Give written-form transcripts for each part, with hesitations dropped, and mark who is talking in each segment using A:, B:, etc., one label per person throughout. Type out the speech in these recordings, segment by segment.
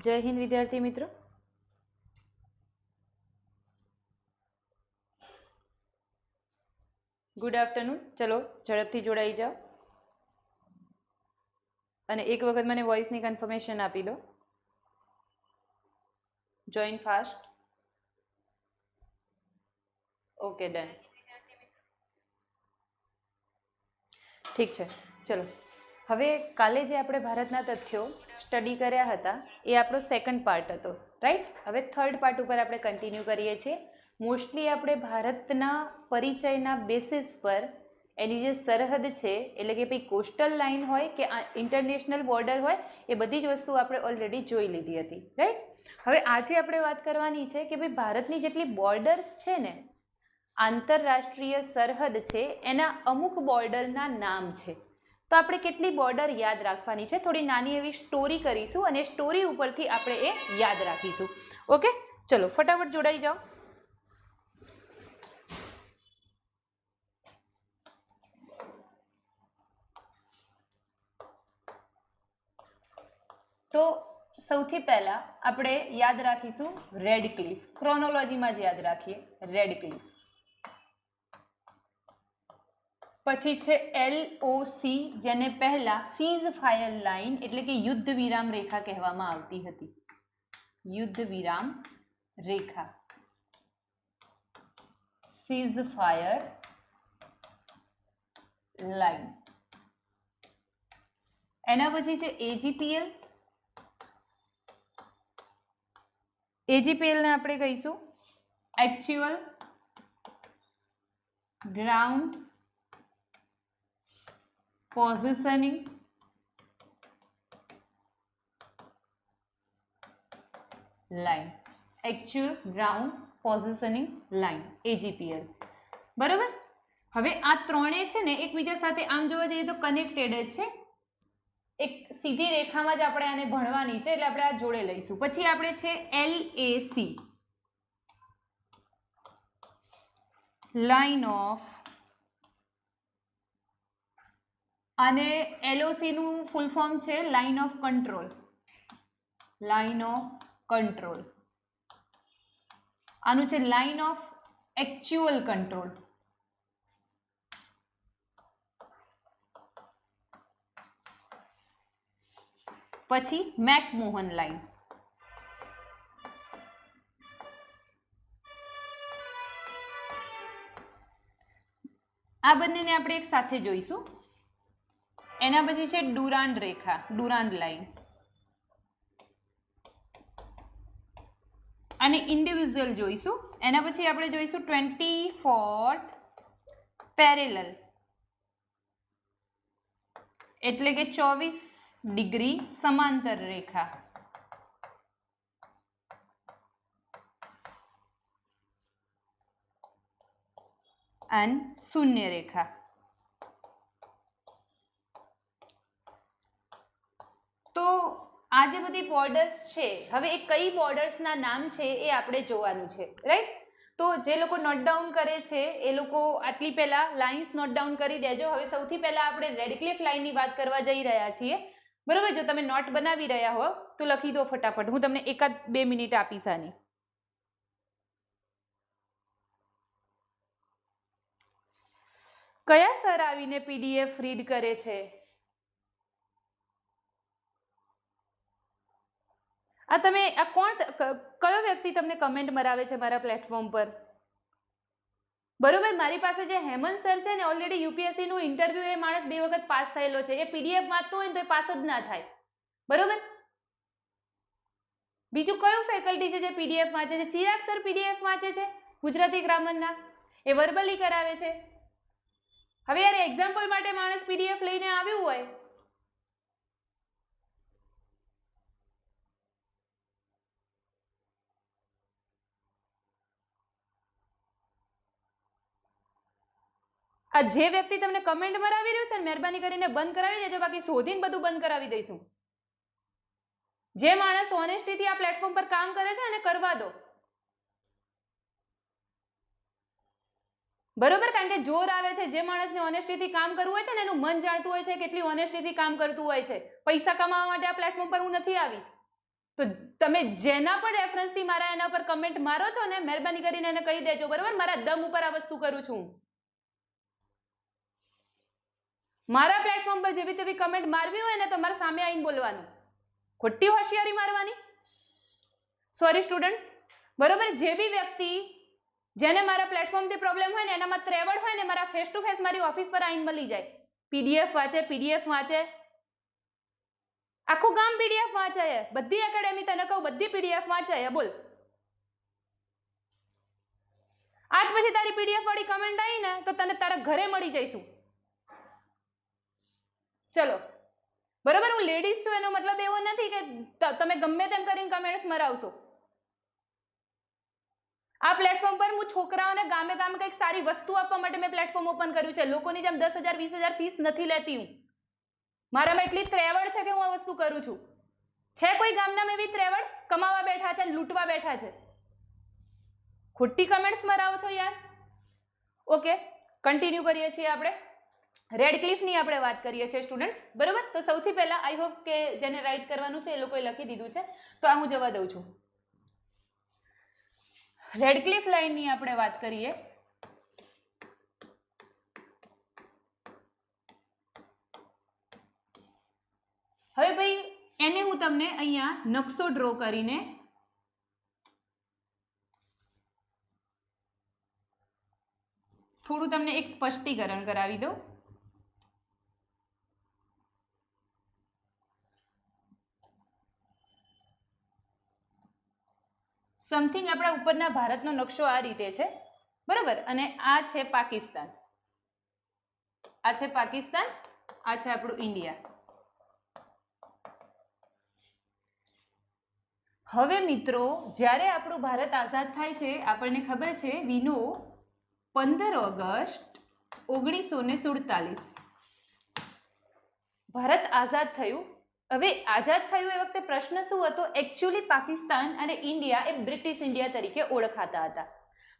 A: જય હિન્દ વિદ્યાર્થી મિત્રો. Good afternoon. ચલો ઝડપથી જોડાઈ જાઓ અને એક વખત મને વોઇસની કન્ફર્મેશન આપી દો. Join fast. Okay, done. ઠીક છે. ચલો હવે કાલે જે આપણે ભારતના તથ્યો સ્ટડી કર્યા હતા એ આપણો સેકન્ડ પાર્ટ હતો, રાઈટ. હવે થર્ડ પાર્ટ ઉપર આપણે કન્ટિન્યુ કરીએ છીએ. મોસ્ટલી આપણે ભારતના પરિચયના બેસિસ પર એની જે સરહદ છે, એટલે કે ભાઈ કોસ્ટલ લાઇન હોય કે ઇન્ટરનેશનલ બોર્ડર હોય, એ બધી જ વસ્તુ આપણે ઓલરેડી જોઈ લીધી હતી, રાઈટ. હવે આજે આપણે વાત કરવાની છે કે ભાઈ ભારતની જેટલી બોર્ડર્સ છે ને, આંતરરાષ્ટ્રીય સરહદ છે, એના અમુક બોર્ડરના નામ છે. તો આપણે કેટલી બોર્ડર યાદ રાખવાની છે, થોડી નાની એવી સ્ટોરી કરીશું અને સ્ટોરી ઉપરથી આપણે એ યાદ રાખીશું. ઓકે, ચલો ફટાફટ જોડાઈ જાઓ. તો સૌથી પહેલા આપણે યાદ રાખીશું રેડ ક્લિફ. ક્રોનોલોજીમાં જ યાદ રાખીએ રેડ ક્લિફ. પછી છે LOC, જેને પહેલા સીઝ ફાયર લાઇન એટલે કે યુદ્ધ વિરામ રેખા કહેવામાં આવતી હતી. યુદ્ધ વિરામ રેખા, સીઝ ફાયર લાઇન. એના પછી છે AGPL. AGPL ને આપણે કહીશું actual ground positioning line. Actual ground positioning line, AGPL. બરાબર. હવે આ ત્રણે છે ને એકબીજા સાથે આમ જોવા જઈએ તો કનેક્ટેડ જ છે. એક સીધી રેખામાં જ આપણે આને ભણવાની છે, એટલે આપણે આ જોડે લઈશું. પછી આપણે છે LAC, લાઇન ઓફ, અને LOC નું ફૂલ ફોર્મ છે line of control. Line of control. આનું છે લાઇન ઓફ એક્ચ્યુઅલ કંટ્રોલ. પછી મેકમોહન લાઇન. આ બંનેને આપણે એક સાથે જોઈશું. એના પછી છે ડુરાન્ડ રેખા, ડુરાન્ડ લાઇન. અને ઇન્ડિવિજ્યુઅલ જોઈશું. એના પછી આપણે જોઈશું 24th પેરેલલ, એટલે કે 24 ડિગ્રી સમાંતર રેખા. અને શૂન્ય રેખા. તો આ જે બધી બોર્ડર્સ છે, હવે એ કઈ બોર્ડર્સના નામ છે એ આપણે જોવાનું છે, રાઈટ. તો જે લોકો નોટ ડાઉન કરે છે એ લોકો આટલી પહેલા લાઇન્સ નોટ ડાઉન કરી દેજો. હવે સૌથી પહેલા આપણે રેડક્લિફ લાઇનની વાત કરવા જઈ રહ્યા છીએ, બરોબર. જો તમે નોટ બનાવી રહ્યા હો તો લખી દો ફટાફટ. હું તમને 1-2 મિનિટ આપીશ આની. કયા સર આવીને PDF રીડ કરે છે? આ તમે આ કોણ, કયો વ્યક્તિ તમને કમેન્ટ મરાવે છે મારા પ્લેટફોર્મ પર? બરોબર. મારી પાસે જે હેમંત સર છે ને, ઓલરેડી UPSC નું ઇન્ટરવ્યુ એ માણસ 2 વખત પાસ થયેલો છે. એ PDF વાંચતો હોય ને તો એ પાસ જ ના થાય, બરોબર. બીજું કયું ફેકલ્ટી છે જે PDF વાંચે છે? ચિરાગ સર PDF વાંચે છે ગુજરાતી ગ્રામરના, એ વર્બલી કરાવે છે. હવે યાર એક્ઝામ્પલ માટે માણસ PDF લઈને આવ્યું હોય, આ જે વ્યક્તિ તમને કમેન્ટ મરાવી રહ્યું છે ને, મહેરબાની કરીને બંધ કરાવી દેજો, બાકી શોધીને બધું બંધ કરાવી દઈશું. જે માણસ ઓનેસ્ટીથી આ પ્લેટફોર્મ પર કામ કરે છે એને કરવા દો, બરોબર. કારણ કે જોર આવે છે. જે માણસને ઓનેસ્ટીથી કામ કરવું હોય છે ને, એનું મન જાણતું હોય છે કેટલી ઓનેસ્ટીથી કામ કરતું હોય છે. પૈસા કમાવા માટે આ પ્લેટફોર્મ પર હું નથી આવી. તો તમે જેના પણ રેફરન્સથી મારા એના પર કમેન્ટ મારો છો ને, મહેરબાની કરીને એને કહી દેજો, બરાબર? મારા દમ ઉપર આ વસ્તુ કરું છું. મારા પ્લેટફોર્મ પર જેવી તેવી કમેન્ટ મારવી હોય ને તો મારા સામે આવીને બોલવાનું, ખોટી હોશિયારી મારવાની. સોરી સ્ટુડન્ટ્સ, બરોબર? જે બી વ્યક્તિ જેને મારા પ્લેટફોર્મથી પ્રોબ્લેમ હોય ને, એનામાં ત્રેવડ હોય ને, મારા ફેસ ટુ ફેસ મારી ઓફિસ પર આવીને મળી જાય. પીડીએફ વાંચે, આખું ગામ પીડીએફ વાંચે, બધી એકેડેમી તને કહું બધી પીડીએફ વાંચે, બોલ. આજ પછી તારી પીડીએફ વાળી કમેન્ટ આવી ને તો તને તારા ઘરે મળી જઈશું. ચલો, બરોબર? હું લેડીઝ છું એનો મતલબ એવો નથી કે તમે ગમે તેમ કરીને કમેન્ટ્સ મરાવશો. આ પ્લેટફોર્મ પર હું છોકરાઓને ગામે ગામે કંઈક સારી વસ્તુ આપવા માટે મેં પ્લેટફોર્મ ઓપન કર્યું છે. લોકોની જેમ 10,000 20,000 ફીસ નથી લેતી હું. મારામાં એટલી ત્રેવડ છે કે હું આ વસ્તુ કરું છું. છે કોઈ ગામનામાં એવી ત્રેવડ? કમાવા બેઠા છે, લૂંટવા બેઠા છે. ખોટી કમેન્ટ્સ મરાવો છો યાર. ઓકે, કન્ટિન્યુ કરીએ છીએ આપણે. રેડક્લિફની આપણે વાત કરીએ છીએ સ્ટુડન્ટ્સ, બરોબર? તો સૌથી પહેલા આઈ હોપ કે જેને રાઇટ કરવાનું છે એ લોકોએ લખી દીધું છે, તો આ હું જવા દઉં છું. રેડક્લિફ લાઇનની આપણે વાત કરીએ. હવે ભાઈ એને હું તમને અહીંયા નકશો ડ્રો કરીને થોડું તમને એક સ્પષ્ટીકરણ કરાવી દઉં. સમથિંગ આપણા ઉપરના ભારતનો નકશો આ રીતે છે, બરોબર? અને આ છે પાકિસ્તાન, આ છે પાકિસ્તાન, આ છે આપણું ઇન્ડિયા. હવે મિત્રો, જ્યારે આપણું ભારત આઝાદ થાય છે, આપણને ખબર છે વી નો 15 ઓગસ્ટ 1947 ભારત આઝાદ થયું. હવે આઝાદ થયું એ વખતે પ્રશ્ન શું હતો? એકચ્યુઅલી પાકિસ્તાન અને ઇન્ડિયા એ બ્રિટિશ ઇન્ડિયા તરીકે ઓળખાતા હતા.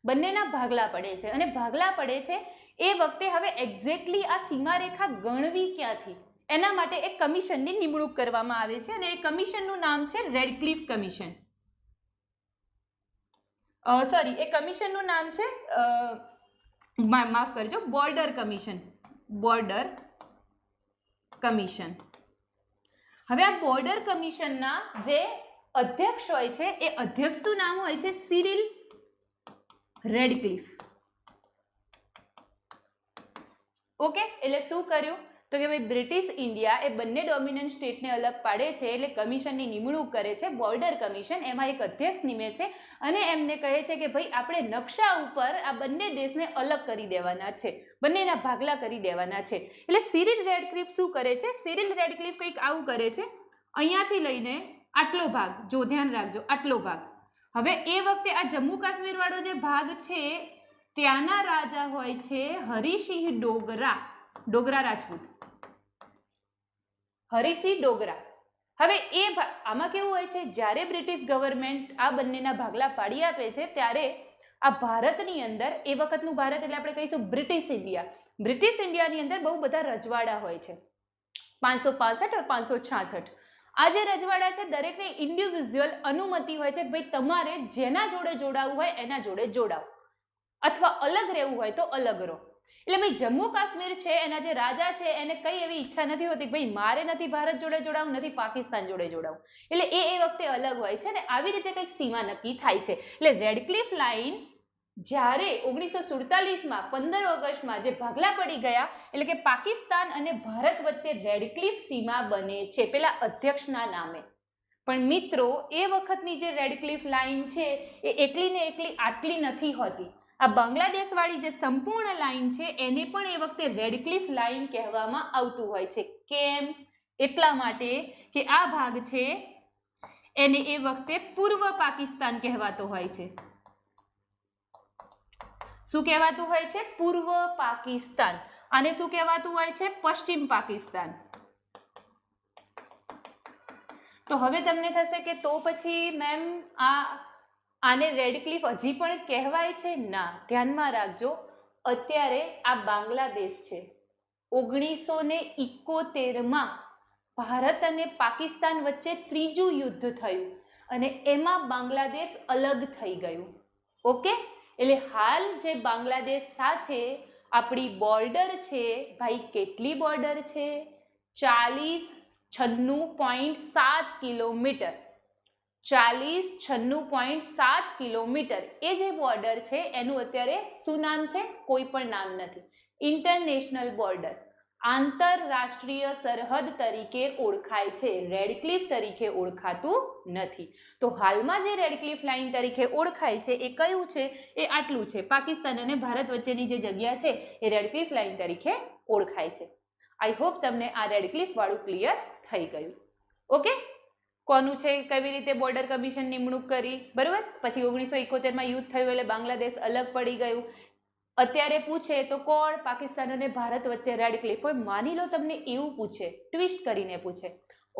A: બંનેના ભાગલા પડે છે, અને ભાગલા પડે છે એ વખતે હવે એક્ઝેક્ટલી આ સીમારેખા ગણવી ક્યાંથી, એના માટે એક કમિશનની નિમણૂક કરવામાં આવે છે, અને એ કમિશનનું નામ છે રેડક્લિફ કમિશન. એ કમિશનનું નામ છે માફ કરજો, બોર્ડર કમિશન. Border commission. હવે આ બોર્ડર કમિશનના જે અધ્યક્ષ હોય છે એ અધ્યક્ષનું નામ હોય છે સિરિલ રેડક્લિફ. ઓકે, એટલે શું કર્યું? તો કે ભાઈ બ્રિટિશ ઇન્ડિયા એ બંને ડોમિનન્ટ સ્ટેટને અલગ પાડે છે, એટલે કમિશનની નિમણૂક કરે છે, બોર્ડર કમિશન. એમાં એક અધ્યક્ષ નિમે છે અને એમને કહે છે કે ભાઈ આપણે નકશા ઉપર આ બંને દેશને અલગ કરી દેવાના છે, બંનેના ભાગલા કરી દેવાના છે. એટલે સિરિલ રેડક્લિફ શું કરે છે? સિરિલ રેડક્લિફ કંઈક આવું કરે છે, અહીંયાથી લઈને આટલો ભાગ, જો ધ્યાન રાખજો, આટલો ભાગ. હવે એ વખતે આ જમ્મુ કાશ્મીર વાળો જે ભાગ છે ત્યાંના રાજા હોય છે હરિસિંહ ડોગરા રાજપૂત, હરિસિંહ ડોગરા. હવે આમાં કેવું હોય છે, જ્યારે બ્રિટિશ ગવર્મેન્ટ આ બંનેના ભાગલા પાડી આપે છે ત્યારે આ ભારતની અંદર, એ વખતનું ભારત એટલે આપણે કહીશું બ્રિટિશ ઇન્ડિયા. બ્રિટિશ ઇન્ડિયાની અંદર બહુ બધા રજવાડા હોય છે, 565 और 566. આ જે રજવાડા છે દરેકને ઇન્ડિવિજ્યુઅલ અનુમતિ હોય છે કે ભાઈ તમારે જેના જોડે જોડાવું હોય એના જોડે જોડાવ, અથવા અલગ રહેવું હોય તો અલગ રહો. એટલે ભાઈ જમ્મુ કાશ્મીર છે એના જે રાજા છે એને કઈ એવી ઈચ્છા નથી હોતી કે ભાઈ મારે નથી ભારત જોડે જોડાવું, નથી પાકિસ્તાન જોડે જોડાવું, એટલે એ વખતે અલગ હોય છે ને આવી રીતે કંઈક સીમા નક્કી થાય છે. એટલે રેડક્લિફ લાઇન જ્યારે 1947માં 15 ઓગસ્ટમાં જે ભાગલા પડી ગયા, એટલે કે પાકિસ્તાન અને ભારત વચ્ચે રેડક્લિફ સીમા બને છે પેલા અધ્યક્ષના નામે. પણ મિત્રો એ વખતની જે રેડક્લિફ લાઇન છે એ એકલી ને એકલી આટલી નથી હોતી. આ બાંગ્લાદેશ વાળી જે સંપૂર્ણ લાઇન છે એને પણ એ વખતે રેડક્લિફ લાઇન કહેવામાં આવતું હોય છે. કેમ? એટલા માટે કે આ ભાગ છે એને એ વખતે પૂર્વ પાકિસ્તાન કહેવાતો હોય છે. શું કહેવાતું હોય છે? પૂર્વ પાકિસ્તાન. આને શું કહેવાતું હોય છે? પશ્ચિમ પાકિસ્તાન. તો હવે તમને થશે કે તો પછી મેમ આને રેડક્લિફ હજી પણ કહેવાય છે? ના, ધ્યાનમાં રાખજો, અત્યારે આ બાંગ્લાદેશ છે. 1971માં ભારત અને પાકિસ્તાન વચ્ચે ત્રીજું યુદ્ધ થયું. અને એમાં બાંગ્લાદેશ અલગ થઈ ગયું. ઓકે, એટલે હાલ જે બાંગ્લાદેશ સાથે આપણી બોર્ડર છે ભાઈ, કેટલી બોર્ડર છે? 4096.7 કિલોમીટર. 4096.7 કિલોમીટર એ જે બોર્ડર છે એનું અત્યારે શું નામ છે? કોઈ પણ નામ નથી. ઇન્ટરનેશનલ બોર્ડર, આંતરરાષ્ટ્રીય સરહદ તરીકે ઓળખાય છે, રેડક્લિફ તરીકે ઓળખાતું નથી. તો હાલમાં જે રેડક્લિફ લાઇન તરીકે ઓળખાય છે એ કયું છે? એ આટલું છે. પાકિસ્તાન અને ભારત વચ્ચેની જે જગ્યા છે એ રેડક્લિફ લાઇન તરીકે ઓળખાય છે. આઈ હોપ તમને આ રેડક્લિફ વાળું ક્લિયર થઈ ગયું. ઓકે, કોનું છે, કેવી રીતે બોર્ડર કમિશન નિમણૂક કરી, બરોબર. પછી 1971માં યુદ્ધ થયું એટલે બાંગ્લાદેશ અલગ પડી ગયું. અત્યારે પૂછે તો કોણ? પાકિસ્તાન અને ભારત વચ્ચે રેડક્લિફ. પણ માની લો તમને એવું પૂછે, ટ્વિસ્ટ કરીને પૂછે,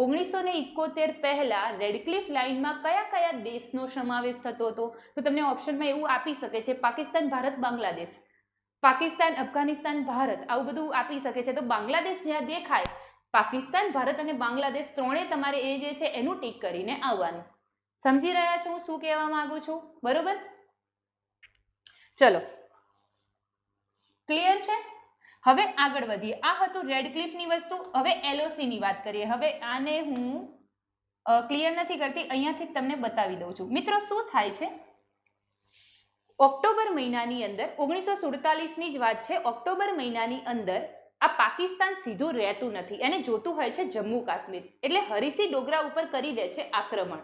A: 1971 પહેલા રેડક્લિફ લાઇનમાં કયા કયા દેશનો સમાવેશ થતો હતો? તો તમને ઓપ્શનમાં એવું આપી શકે છે પાકિસ્તાન, ભારત, બાંગ્લાદેશ, પાકિસ્તાન, અફઘાનિસ્તાન, ભારત, આવું બધું આપી શકે છે. તો બાંગ્લાદેશ જ્યાં દેખાય, પાકિસ્તાન, ભારત અને બાંગ્લાદેશ ત્રણે તમારે એ જે છે એનું ટીક કરીને આવવાનું. સમજી રહ્યા છો હું શું કહેવા માંગુ છું? બરોબર, ચલો, ક્લિયર છે? હવે આગળ વધીએ. આ હતું રેડક્લિફની વસ્તુ. હવે એલઓસીની વાત કરીએ. હવે આને હું ક્લિયર નથી કરતી, અહીંયાથી તમને બતાવી દઉં છું. મિત્રો શું થાય છે, ઓક્ટોબર મહિનાની અંદર 1947ની જ વાત છે. ઓક્ટોબર મહિનાની અંદર આ પાકિસ્તાન સીધું રહેતું નથી, એને જોતું હોય છે જમ્મુ કાશ્મીર. એટલે હરીસિંહ ડોગરા ઉપર કરી દે છે આક્રમણ.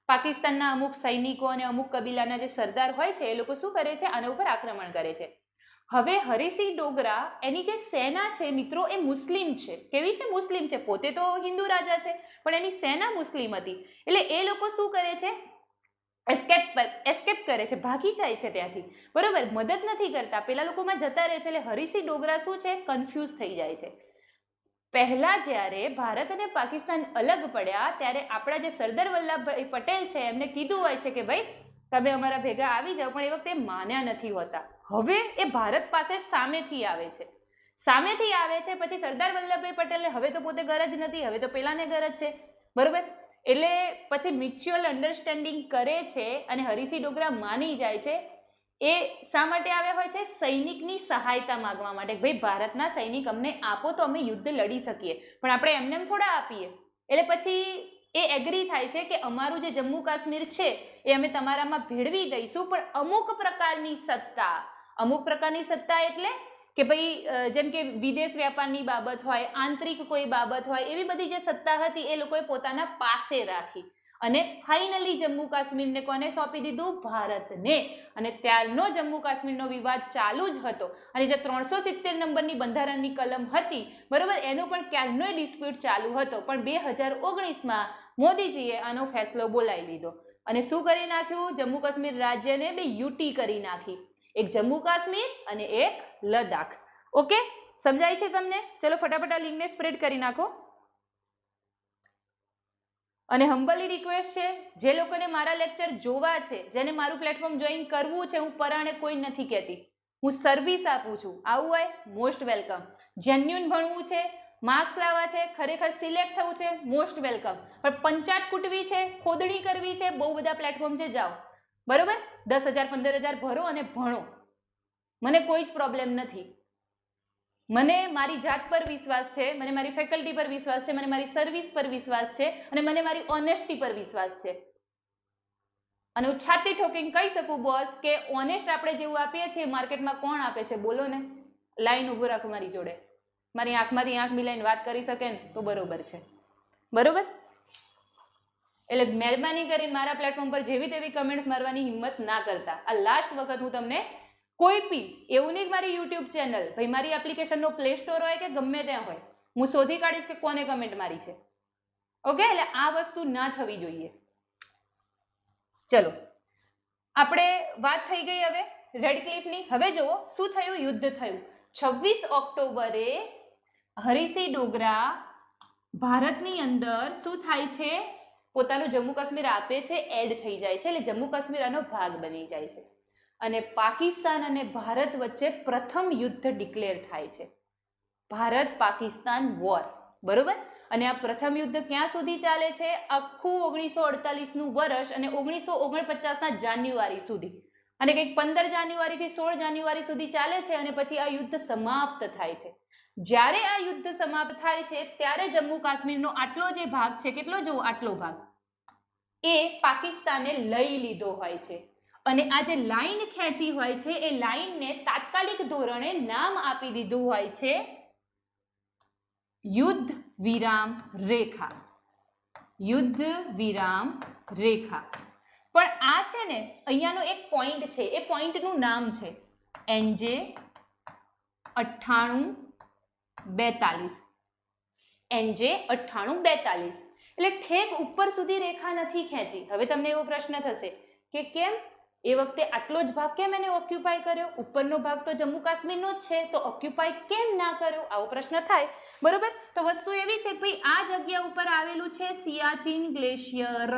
A: પાકિસ્તાનના અમુક સૈનિકો અને અમુક કબીલાના જે સરદાર હોય છે એ લોકો શું કરે છે? આના ઉપર આક્રમણ કરે છે. હવે હરીસિંહ ડોગરા, એની જે સેના છે મિત્રો એ મુસ્લિમ છે. કેવી છે? મુસ્લિમ છે. પોતે તો હિન્દુ રાજા છે પણ એની સેના મુસ્લિમ હતી. એટલે એ લોકો શું કરે છે? એસ્કેપ કરે છે, ભાગી જાય છે ત્યાંથી. બરોબર, મદદ નથી કરતા, પેલા લોકોમાં જતા રહે છે. એટલે હરીસિંહ ડોગરા શું છે? કન્ફ્યુઝ થઈ જાય છે. પહેલા જ્યારે ભારત અને પાકિસ્તાન અલગ પડ્યા ત્યારે આપણા જે સરદાર વલ્લભભાઈ પટેલ છે એમને કીધું હોય છે કે ભાઈ તમે અમારા ભેગા આવી જાઓ, પણ એ વખતે માન્યા નથી હોતા. હવે એ ભારત પાસે સામેથી આવે છે, પછી સરદાર વલ્લભભાઈ પટેલને હવે તો પોતે ગરજ નથી, હવે તો પેલાને ગરજ છે, બરોબર. એટલે પછી મ્યુચ્યુઅલ અન્ડરસ્ટેન્ડિંગ કરે છે અને હરીસિંહ ડોગરા માની જાય છે. એ શા માટે આવ્યા હોય છે? સૈનિકની સહાયતા માંગવા માટે. ભાઈ ભારતના સૈનિક અમને આપો તો અમે યુદ્ધ લડી શકીએ, પણ આપણે એમને થોડા આપીએ. એટલે પછી એ એગ્રી થાય છે કે અમારું જે જમ્મુ કાશ્મીર છે એ અમે તમારામાં ભેળવી દઈશું, પણ અમુક પ્રકારની સત્તા એટલે કે ભાઈ જેમ કે વિદેશ વ્યાપારની બાબત હોય, આંતરિક કોઈ બાબત હોય, એવી બધી જે સત્તા હતી એ લોકોએ પોતાના પાસે રાખી અને ફાઇનલી જમ્મુ કાશ્મીરને કોને સોંપી દીધું? ભારતને. અને ત્યારનો જમ્મુ કાશ્મીરનો વિવાદ ચાલુ જ હતો. અને જે 370 નંબરની બંધારણની કલમ હતી, બરોબર, એનો પણ ક્યારનોય ડિસ્પ્યુટ ચાલુ હતો. પણ 2019માં મોદીજીએ આનો ફેસલો બોલાવી લીધો અને શું કરી નાખ્યું? જમ્મુ કાશ્મીર રાજ્યને બે યુટી કરી નાખી, એક જમ્મુ કાશ્મીર અને એક લદ્દાખ. ઓકે, સમજાય છે તમને? ચલો ફટાફટ આ લિંકને સ્પ્રેડ કરી નાખો. અને હમ્બલી રિક્વેસ્ટ છે, જે લોકોને મારા લેક્ચર જોવા છે, જેને મારું પ્લેટફોર્મ જોઈન કરવું છે, હું પરાણે કોઈ નથી કહેતી, હું સર્વિસ આપું છું. આવું હોય મોસ્ટ વેલકમ. જેન્યુન ભણવું છે, માર્ક્સ લાવવા છે, ખરેખર સિલેક્ટ થવું છે, મોસ્ટ વેલકમ. પણ પંચાત કૂટવી છે, ખોદણી કરવી છે, બહુ બધા પ્લેટફોર્મ છે, જાઓ, બરોબર. 10,000 15,000 ભરો અને ભણો, મને કોઈ જ પ્રોબ્લેમ નથી. મને મારી જાત પર વિશ્વાસ છે, મને મારી ફેકલ્ટી પર વિશ્વાસ છે, મને મારી સર્વિસ પર વિશ્વાસ છે અને મને મારી ઓનેસ્ટી પર વિશ્વાસ છે. અને હું છાતી ઠોકીને કહી શકું બોસ કે ઓનેસ્ટ આપણે જેવું આપીએ છીએ માર્કેટમાં કોણ આપે છે? બોલો ને. લાઈન ઊભું રાખો મારી જોડે, મારી આંખમાંથી આંખ મિલાઈને વાત કરી શકે ને તો બરોબર છે, બરોબર. એટલે મહેરબાની કરીને મારા પ્લેટફોર્મ પર જેવી તેવી કમેન્ટ્સ મારવાની હિંમત ના કરતા. આ લાસ્ટ વખત હું તમને કોઈ બી એવું નહીં, મારી યુટ્યુબ ચેનલ, ભાઈ મારી એપ્લિકેશનનો પ્લે સ્ટોર હોય કે ગમે ત્યાં હોય, હું શોધી કાઢીશ કે કોને કમેન્ટ મારી છે. ઓકે, એટલે આ વસ્તુ ના થવી જોઈએ. ચલો, આપણે વાત થઈ ગઈ હવે રેડક્લિફની. હવે જુઓ શું થયું? યુદ્ધ થયું 26 ઓક્ટોબરે. હરીસિંહ ડોગરા ભારતની અંદર શું થાય છે? પોતાનું જમ્મુ કાશ્મીર આપે છે, એડ થઈ જાય છે, એટલે જમ્મુ કાશ્મીર આનો ભાગ બની જાય છે. અને પાકિસ્તાન અને ભારત વચ્ચે પ્રથમ યુદ્ધ ડિક્લેર થાય છે, ભારત પાકિસ્તાન વોર, બરોબર. અને આ પ્રથમ યુદ્ધ ક્યાં સુધી ચાલે છે? આખું 1948નું વર્ષ અને 1949ના જાન્યુઆરી સુધી, અને કંઈક 15 જાન્યુઆરીથી 16 જાન્યુઆરી સુધી ચાલે છે અને પછી આ યુદ્ધ સમાપ્ત થાય છે. જ્યારે આ યુદ્ધ સમાપ્ત થાય છે ત્યારે જમ્મુ કાશ્મીરનો આટલો જે ભાગ છે, કેટલો જુઓ, આટલો ભાગ એ પાકિસ્તાને લઈ લીધો હોય છે. અને આ જે લાઈન ખેંચી હોય છે એ લાઈનને તાત્કાલિક ધોરણે નામ આપી દીધું હોય છે યુદ્ધ વિરામ રેખા. યુદ્ધ વિરામ રેખા. પણ આ છે ને અહીંયાનો એક પોઈન્ટ છે, એ પોઈન્ટનું નામ છે NJ 9842. NJ 9842. એટલે ઠેક ઉપર સુધી રેખા નથી ખેંચી. હવે તમને એવો પ્રશ્ન થશે કે કેમ એ વખતે આટલો જ ભાગ કેમ એને ઓક્યુપાય કર્યો? ઉપરનો ભાગ તો જમ્મુ કાશ્મીરનો જ છે, તો ઓક્યુપાય કેમ ના કર્યો? આવો પ્રશ્ન થાય, બરોબર. તો વસ્તુ એવી છે કે ભાઈ આ જગ્યા ઉપર આવેલું છે સિયાચીન ગ્લેશિયર.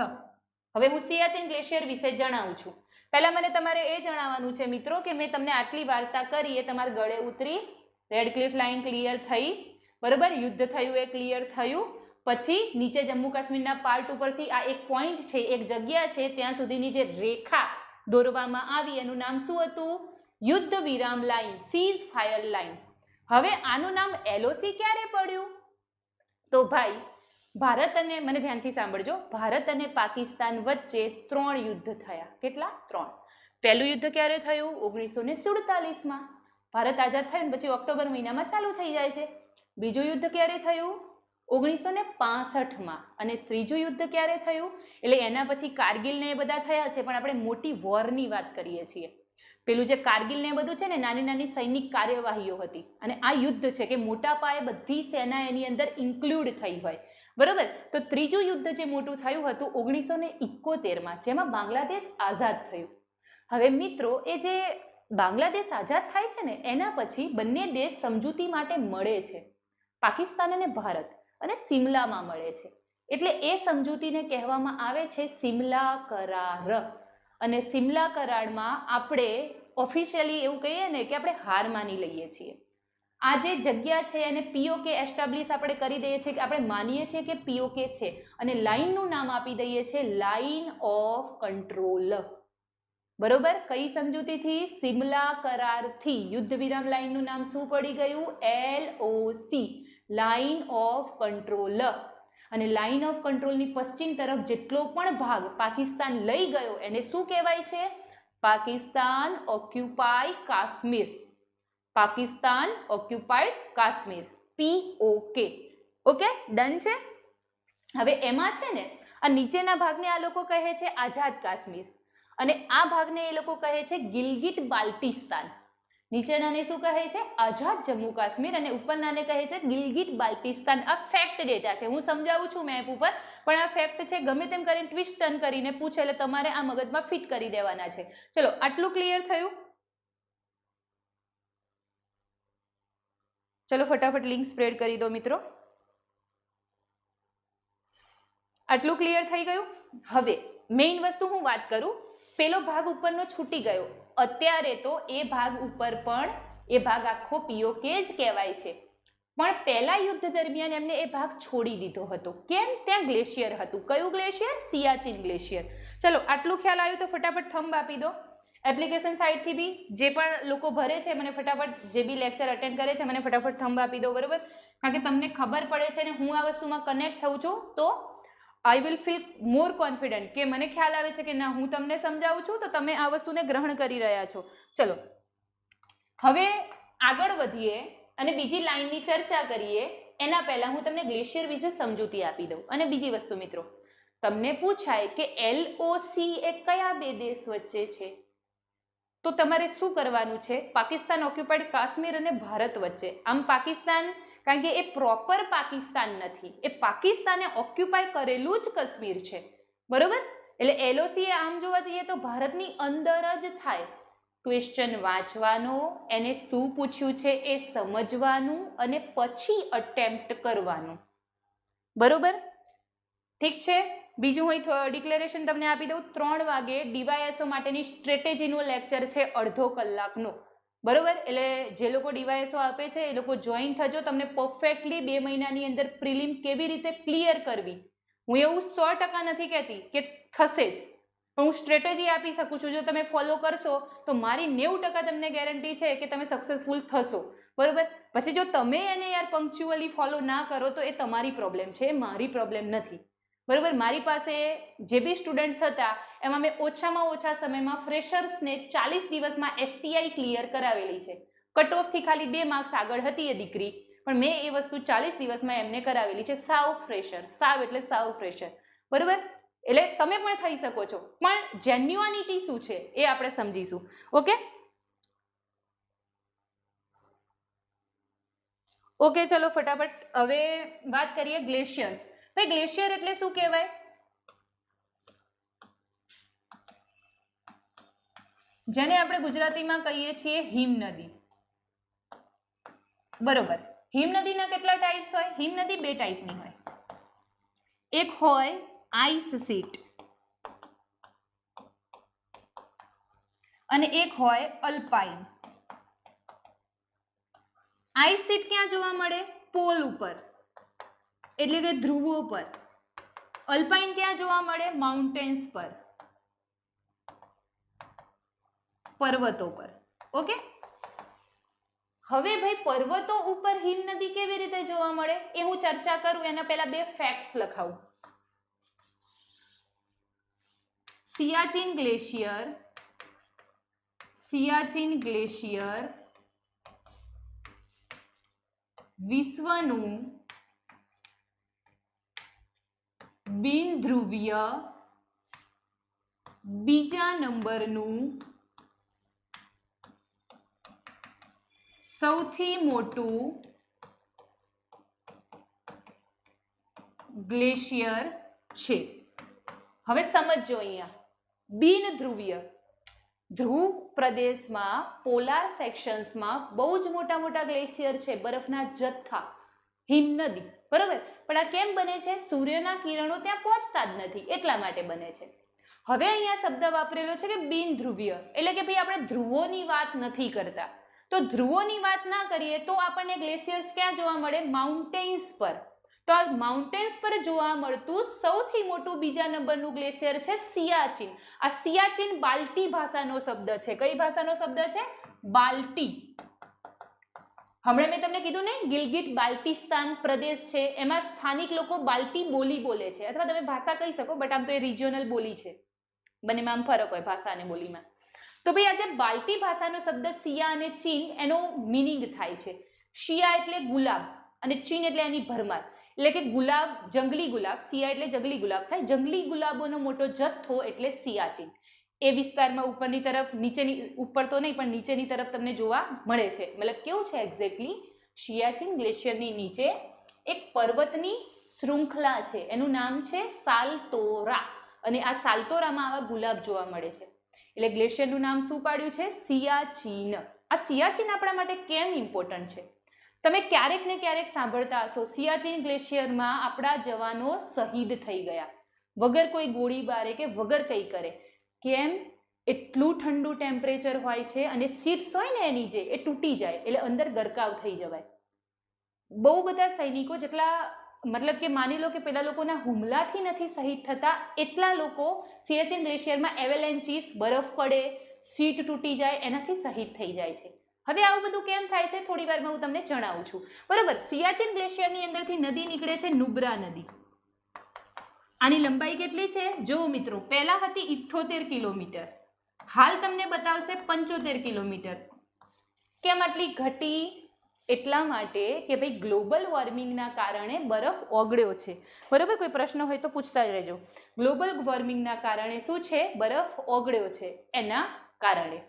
A: હવે હું સિયાચીન ગ્લેશિયર વિશે જણાવું છું. પહેલા મને તમારે એ જણાવવાનું છે મિત્રો કે મેં તમને આટલી વાર્તા કરી એ તમારા ગળે ઉતરી? રેડ ક્લિફ લાઈન ક્લિયર થઈ, બરોબર. યુદ્ધ થયું એ ક્લિયર થયું. પછી નીચે જમ્મુ કાશ્મીરના પાર્ટ ઉપરથી આ એક પોઈન્ટ છે, એક જગ્યા છે, ત્યાં સુધીની જે રેખા દોરવામાં આવી એનું નામ શું હતું? યુદ્ધ વિરામ લાઈન, સીઝ ફાયર લાઈન. હવે આનું નામ LOC ક્યારે પડ્યું? તો ભાઈ ભારત અને, મને ધ્યાનથી સાંભળજો, ભારત અને પાકિસ્તાન વચ્ચે 3 યુદ્ધ થયા. કેટલા? 3. પહેલું યુદ્ધ ક્યારે થયું? 1947માં. ભારત આઝાદ થયું પછી ઓક્ટોબર મહિનામાં ચાલુ થઈ જાય છે. બીજું યુદ્ધ ક્યારે થયું? 1965માં. અને ત્રીજું યુદ્ધ ક્યારે થયું? એટલે એના પછી કારગિલ ને એ બધા થયા છે, પણ આપણે મોટી વોરની વાત કરીએ છીએ. પેલું જે કારગિલ ને બધું છે ને નાની નાની સૈનિક કાર્યવાહીઓ હતી, અને આ યુદ્ધ છે કે મોટા પાયે બધી સેના એની અંદર ઇન્ક્લુડ થઈ હોય, બરોબર. તો ત્રીજું યુદ્ધ જે મોટું થયું હતું 1971માં, જેમાં બાંગ્લાદેશ આઝાદ થયું. હવે મિત્રો એ જે બાંગ્લાદેશ આઝાદ થાય છે ને એના પછી બંને દેશ સમજૂતી માટે મળે છે, પાકિસ્તાન અને ભારત, અને સિમલામાં મળે છે. એટલે એ સમજૂતીને કહેવામાં આવે છે સિમલા કરાર. અને સિમલા કરારમાં આપણે ઓફિશિયલી એવું કહીએ ને કે આપણે હાર માની લઈએ છીએ. આ જે જગ્યા છે એને POK એસ્ટાબ્લિશ આપણે કરી દઈએ છીએ, કે આપણે માનીએ છીએ કે POK છે, અને લાઈનનું નામ આપી દઈએ છીએ લાઈન ઓફ કંટ્રોલ, બરોબર. કઈ સમજૂતીથી? સિમલા કરારથી. યુદ્ધ વિરામ લાઈનનું નામ શું પડી ગયું? LOC, line of control. અને લાઈન ઓફ કંટ્રોલની પશ્ચિમ તરફ જેટલો પણ ભાગ પાકિસ્તાન લઈ ગયો એને શું કહેવાય છે? Pakistan occupy Kashmir. Pakistan occupied Kashmir, POK. Okay, done છે. હવે એમાં છે ને આ નીચેના ભાગને આ લોકો કહે છે આઝાદ કાશ્મીર, અને આ ભાગને એ લોકો કહે છે ગિલગિટ બાલ્ટિસ્તાન. નીચેનાને શું કહે છે? આઝાદ જમ્મુ કાશ્મીર, અને ઉપરનાને કહે છે ગિલગિટ બાલ્ટિસ્તાન. આ ફેક્ટ ડેટા છે, હું સમજાવું છું મેપ ઉપર, પણ આ ફેક્ટ છે. ગમે તેમ કરીને ટ્વિસ્ટ ટર્ન કરીને પૂછે એટલે તમારે આ મગજમાં ફિટ કરી દેવાના છે. ચલો, આટલું ક્લિયર થયું? ચલો ફટાફટ લિંક સ્પ્રેડ કરી દો મિત્રો. આટલું ક્લિયર થઈ ગયું? હવે મેઇન વસ્તુ હું વાત કરું, પેલો ભાગ ઉપરનો છૂટી ગયો. અત્યારે તો એ ભાગ ઉપર પણ એ ભાગ આખો POK જ કહેવાય છે, પણ પહેલા યુદ્ધ દરમિયાન એમને એ ભાગ છોડી દીધો હતો. કેમ? ત્યાં ગ્લેશિયર હતું. કયું ગ્લેશિયર? સિયાચીન ગ્લેશિયર. ચલો, આટલું ખ્યાલ આવ્યું તો ફટાફટ થંબ આપી દો. એપ્લિકેશન સાઇટથી બી જે પણ લોકો ભરે છે મને ફટાફટ, જે બી લેક્ચર અટેન્ડ કરે છે મને ફટાફટ થંબ આપી દો, બરોબર. કારણ કે તમને ખબર પડે છે ને હું આ વસ્તુમાં કનેક્ટ થઉં છું, તો I will feel more confident, કે મને ખ્યાલ આવે છે કે ના હું તમને સમજાવું છું તો તમે આ વસ્તુને ગ્રહણ કરી રહ્યા છો. ચલો હવે આગળ વધીએ અને બીજી લાઈનની ચર્ચા કરીએ. એના પહેલા હું તમને ગ્લેશિયર વિશે સમજૂતી આપી દઉં. અને બીજી વસ્તુ મિત્રો, તમને પૂછાય કે LOC એ કયા બે દેશ વચ્ચે છે, તો તમારે શું કરવાનું છે? પાકિસ્તાન ઓક્યુપાઈડ કાશ્મીર અને ભારત વચ્ચે. આમ પાકિસ્તાન, કારણ કે એ પ્રોપર પાકિસ્તાન નથી, એ પાકિસ્તાને ઓક્યુપાય કરેલું જ કાશ્મીર છે, બરોબર. એટલે LOC એ આમ જોવા જઈએ તો ભારતની અંદર જ થાય. ક્વેશ્ચન વાંચવાનો, એને શું પૂછ્યું છે એ સમજવાનું, અને પછી અટેમ્પ્ટ કરવાનું, બરોબર. ઠીક છે. બીજું હું ડિક્લેરેશન તમને આપી દઉં. 3 વાગે DYSO માટેની સ્ટ્રેટેજીનો લેક્ચર છે, અડધો કલાકનો, બરોબર. એટલે જે લોકો ડીવાયએસઓ આપે છે એ લોકો જોઈન થજો, તમને પરફેક્ટલી 2 મહિનાની અંદર પ્રિલિમ કેવી રીતે ક્લિયર કરવી, હું એવું 100% નથી કહેતી કે થશે જ, પણ હું સ્ટ્રેટેજી આપી શકું છું. જો તમે ફોલો કરશો તો મારી 90% તમને ગેરંટી છે કે તમે સક્સેસફુલ થશો. બરોબર. પછી જો તમે એને યાર પંક્ચ્યુઅલી ફોલો ના કરો તો એ તમારી પ્રોબ્લેમ છે, મારી પ્રોબ્લેમ નથી. બરોબર. મારી પાસે જે બી સ્ટુડન્ટ્સ હતા એમાં મેં ઓછામાં ઓછા સમયમાં ફ્રેશર્સને 40 દિવસમાં STI ક્લિયર કરાવેલી છે. કટ ઓફથી ખાલી 2 માર્ક્સ આગળ હતી એ દીકરી, પણ મેં એ વસ્તુ 40 દિવસમાં એમને કરાવેલી છે. સાવ ફ્રેશર, સાવ એટલે સાવ ફ્રેશર. બરોબર. એટલે તમે પણ થઈ શકો છો, પણ જેન્યુઆનિટી શું છે એ આપણે સમજીશું. ઓકે ઓકે, ચલો ફટાફટ હવે વાત કરીએ ગ્લેશિયર્સ. ભાઈ ગ્લેશિયર એટલે શું કહેવાય? જેને આપણે ગુજરાતીમાં કહીએ છીએ હિમનદી. બરોબર. હિમનદીના કેટલા ટાઈપ્સ હોય? હિમનદી 2 ટાઈપની હોય. એક હોય આઈસ સીટ અને એક હોય અલ્પાઇન. આઈસ સીટ ક્યાં જોવા મળે? પોલ ઉપર, એટલે કે ધ્રુવો પર. અલ્પાઇન ક્યાં જોવા મળે? માઉન્ટેન્સ પર, પર્વતો પર. ઓકે. હવે ભાઈ પર્વતો ઉપર હિમનદી કેવી રીતે જોવા મળે એ હું ચર્ચા કરું એના પહેલા 2 ફેક્ટ્સ લખાવું. સિયાચીન ગ્લેશિયર વિશ્વનું બિનધ્રુવીય બીજા નંબરનું સૌથી મોટું ગ્લેશિયર છે. હવે સમજો અહીંયા, બિનધ્રુવીય ધ્રુવ પ્રદેશમાં પોલાર સેક્શન્સમાં બહુ જ મોટા મોટા ગ્લેશિયર છે, બરફના જથ્થા, હિમનદી. બરોબર. પણ આ કેમ બને છે? સૂર્યના કિરણો ત્યાં પહોંચતા જ નથી એટલા માટે બને છે. હવે અહીંયા શબ્દ વાપરેલો છે કે બિનધ્રુવીય, એટલે કે ભાઈ આપણે ધ્રુવોની વાત નથી કરતા. તો ધ્રુવોની વાત ના કરીએ તો આપણને ગ્લેશિયર્સ ક્યાં જોવા મળે? માઉન્ટેન્સ પર. તો આ માઉન્ટેન્સ પર જોવા મળતું સૌથી મોટું બીજા નંબરનું ગ્લેશિયર છે સિયાચીન. આ સિયાચીન બાલ્ટી ભાષાનો શબ્દ છે. કઈ ભાષાનો શબ્દ છે? બાલ્ટી. હમણાં મેં તમને કીધું ને ગિલગિટ બાલ્ટિસ્તાન પ્રદેશ છે, એમાં સ્થાનિક લોકો બાલ્ટી બોલી બોલે છે, અથવા તમે ભાષા કહી શકો, બટ આમ તો એ રિજિયોનલ બોલી છે. બંનેમાં આમ ફરક હોય ભાષા અને બોલીમાં. તો ભાઈ આ જે બાલ્ટી ભાષાનો શબ્દ સિયા અને ચીન, એનો મિનિંગ થાય છે. શિયા એટલે ગુલાબ અને ચીન એટલે એની ભરમાર, એટલે કે ગુલાબ, જંગલી ગુલાબ. સિયા એટલે જંગલી ગુલાબ થાય. જંગલી ગુલાબોનો મોટો જથ્થો એટલે સિયાચીન. એ વિસ્તારમાં ઉપરની તરફ, નીચેની, ઉપર તો નહીં પણ નીચેની તરફ તમને જોવા મળે છે. મતલબ કેવું છે એક્ઝેક્ટલી? સિયાચીન ગ્લેશિયરની નીચે એક પર્વતની શૃંખલા છે, એનું નામ છે સાલતોરા, અને આ સાલતોરામાં આવા ગુલાબ જોવા મળે છે. એટલે ગ્લેશિયરનું નામ શું પાડ્યું છે? સિયાચીન. આ સિયાચીન આપણા માટે કેમ ઇમ્પોર્ટન્ટ છે? તમે ક્યારેક ને ક્યારેક સાંભળતા હશો સિયાચીન ગ્લેશિયરમાં આપણા જવાનો શહીદ થઈ ગયા, વગર કોઈ ગોળીબારે કે વગર કંઈ કરે. કેમ? એટલું ઠંડુ ટેમ્પરેચર હોય છે અને સીટ્સ હોય ને એની જે એ તૂટી જાય એટલે અંદર ગરકાવ થઈ જવાય. બહુ બધા સૈનિકો જેટલા, મતલબ કે માની લો કે પેલા લોકોના હુમલાથી નથી શહીદ થતા, એટલા લોકો સિયાચીન ગ્લેશિયરમાં એવેલેન્ચીસ, બરફ પડે, સીટ તૂટી જાય, એનાથી શહીદ થઈ જાય છે. હવે આવું બધું કેમ થાય છે થોડી વારમાં હું તમને જણાવું છું. બરોબર. સિયાચીન ગ્લેશિયરની અંદરથી નદી નીકળે છે, નુબ્રા નદી. આની લંબાઈ કેટલી છે? જો મિત્રો, પહેલા હતી 78 કિલોમીટર, હાલ તમને બતાવશે 75 કિલોમીટર. કેમ આટલી ઘટી? એટલા માટે કે ભાઈ ગ્લોબલ વોર્મિંગના કારણે બરફ ઓગળ્યો છે. બરાબર. કોઈ પ્રશ્ન હોય તો પૂછતા જ રહેજો. ગ્લોબલ વોર્મિંગના કારણે શું છે? બરફ ઓગળ્યો છે એના કારણે.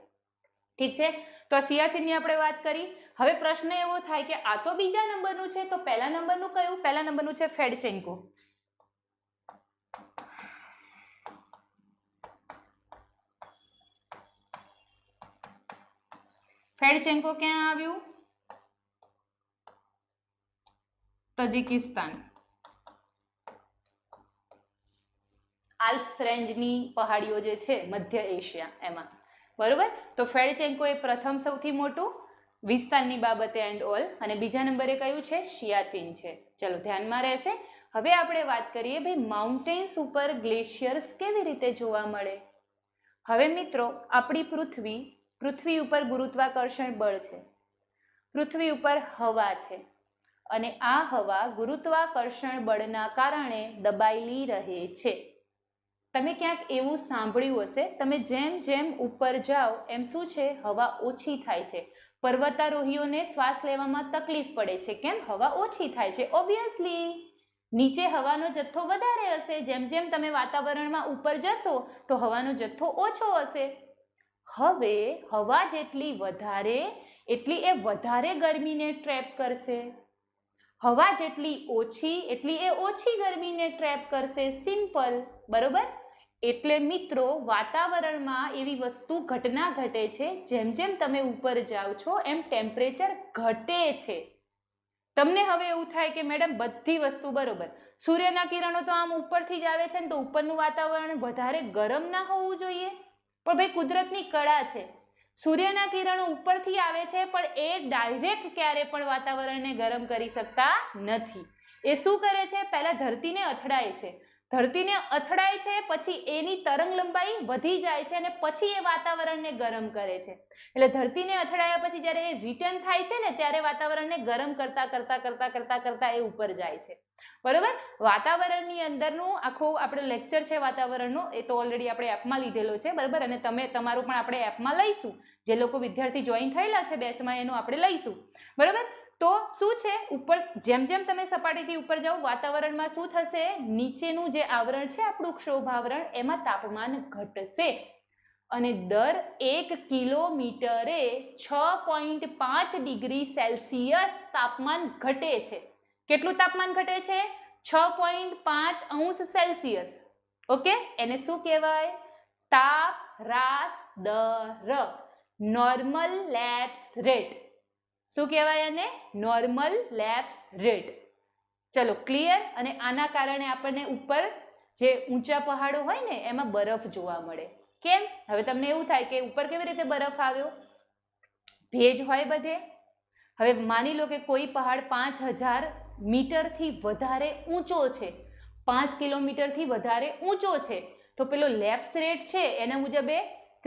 A: ઠીક છે. તો આ સિયાચીનની આપણે વાત કરી. હવે પ્રશ્ન એવો થાય કે આ તો બીજા નંબરનું છે, તો પહેલા નંબરનું કયું? પહેલા નંબરનું છે ફેડચેન્કો. ફેડચેન્કો ક્યાં આવ્યું? તજિકિસ્તાન. આલ્પ્સ રેન્જની પહાડીઓ જે છે મધ્ય એશિયા, એમાં. બરોબર. તો ફેડચેન્કો એ પ્રથમ સૌથી મોટું વિસ્તારની બાબતે એન્ડ ઓલ, અને બીજા નંબરે કયું છે? સિયાચીન છે. ચલો ધ્યાનમાં રહેશે. હવે આપણે વાત કરીએ ભાઈ માઉન્ટેન્સ ઉપર ગ્લેશિયર્સ કેવી રીતે જોવા મળે. હવે મિત્રો આપણી પૃથ્વી ઉપર ગુરુત્વાકર્ષણ બળ છે, પૃથ્વી ઉપર હવા છે, અને આ હવા ગુરુત્વાકર્ષણ બળના કારણે દબાયેલી રહે છે. તમે ક્યાંક એવું સાંભળ્યું હશે, તમે જેમ જેમ ઉપર જાઓ એમ શું છે? હવા ઓછી થાય છે. પર્વતારોહીઓને શ્વાસ લેવામાં તકલીફ પડે છે. કેમ? હવા ઓછી થાય છે. ઓબ્વિયસલી નીચે હવાનો જથ્થો વધારે હશે, જેમ જેમ તમે વાતાવરણમાં ઉપર જશો તો હવાનો જથ્થો ઓછો હશે. હવે હવા જેટલી વધારે એટલી એ વધારે ગરમીને ટ્રેપ કરશે, હવા જેટલી ઓછી એટલી એ ઓછી ગરમીને ટ્રેપ કરશે. સિમ્પલ. બરોબર. એટલે મિત્રો વાતાવરણમાં એવી ઘટના ઘટે છે, જેમ જેમ તમે ઉપર જાઓ છો એમ ટેમ્પરેચર ઘટે છે. તમને હવે એવું થાય કે મેડમ બધી વસ્તુ બરોબર, સૂર્યના કિરણો તો આમ ઉપરથી જ આવે છે ને, તો ઉપરનું વાતાવરણ વધારે ગરમ ના હોવું જોઈએ? પણ ભાઈ કુદરતની કળા છે, સૂર્યના કિરણો ઉપરથી આવે છે પણ એ ડાયરેક્ટ ક્યારે પણ વાતાવરણને ગરમ કરી શકતા નથી. એ શું કરે છે? પહેલા ધરતીને અથડાય છે, ધરતીને અથડાય છે, પછી એની તરંગ લંબાઈ વધી જાય છે અને પછી એ વાતાવરણને ગરમ કરે છે. એટલે ધરતીને અથડાયા પછી જ્યારે એ રિટર્ન થાય છે ને, ત્યારે વાતાવરણને ગરમ કરતા કરતા કરતા કરતા કરતા એ ઉપર જાય છે. બરોબર. વાતાવરણની અંદરનું આખું આપણે લેક્ચર છે વાતાવરણનું, એ તો ઓલરેડી આપણે એપમાં લીધેલો છે. બરાબર. અને તમારું પણ આપણે એપમાં લઈશું. જે લોકો વિદ્યાર્થી જોઈન થયેલા છે બેચમાં એનું આપણે લઈશું. બરાબર. તો શું છે? ઉપર જેમ જેમ તમે સપાટીથી ઉપર જાઓ વાતાવરણમાં શું થશે? નીચેનું જે આવરણ છે આપણું ક્ષોભાવરણ, એમાં તાપમાન ઘટશે અને દર 1 કિલોમીટરે 6.5 ડિગ્રી સેલ્સિયસ તાપમાન ઘટે છે. કેટલું તાપમાન ઘટે છે? 6.5 અંશ સેલ્સિયસ. ઓકે. એને શું કહેવાય? તાપ હ્રાસ દર, નોર્મલ લેપ્સ રેટ. શું કહેવાય એને? Normal lapse rate. ચલો ક્લિયર. અને આના કારણે આપણને ઉપર જે ઊંચા પહાડો હોય ને એમાં બરફ જોવા મળે. કેમ? હવે તમને એવું થાય કે ઉપર કેવી રીતે બરફ આવ્યો? ભેજ હોય બધે. હવે માની લો કે કોઈ પહાડ 5000 મીટરથી વધારે ઊંચો છે, 5 કિલોમીટરથી વધારે ઊંચો છે, તો પેલો લેપ્સ રેટ છે એના મુજબ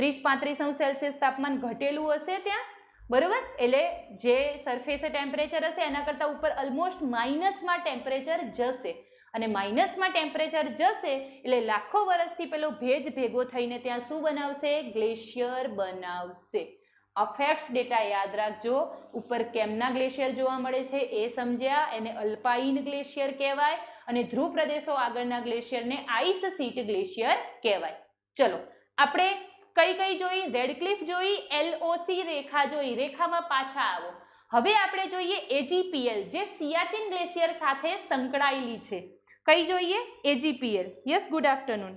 A: 30-35 અંશ સેલ્સિયસ તાપમાન ઘટેલું હશે ત્યાં. બરોબર. એટલે જે સરફેસ ટેમ્પરેચર હશે એના કરતાં ઉપર ઓલમોસ્ટ માઇનસમાં ટેમ્પરેચર જશે, અને માઇનસમાં ટેમ્પરેચર જશે એટલે લાખો વર્ષથી પેલો ભેજ ભેગો થઈને ત્યાં શું બનાવશે? ગ્લેશિયર બનાવશે. આ ફેક્ટ્સ ડેટા યાદ રાખજો. ઉપર કેમના ગ્લેશિયર જોવા મળે છે એ સમજ્યા, એને અલ્પાઇન ગ્લેશિયર કહેવાય, અને ધ્રુવ પ્રદેશો આગળના ગ્લેશિયરને આઈસ સીટ ગ્લેશિયર કહેવાય. ચલો આપણે કઈ જોઈ? રેડક્લિફ જોઈ, LOC રેખા જોઈ. રેખામાં પાછા આવો. હવે આપણે જોઈએ AGPL, જે સિયાચીન ગ્લેશિયર સાથે સંકળાયેલી છે. કઈ જોઈએ? AGPL. Yes, good afternoon.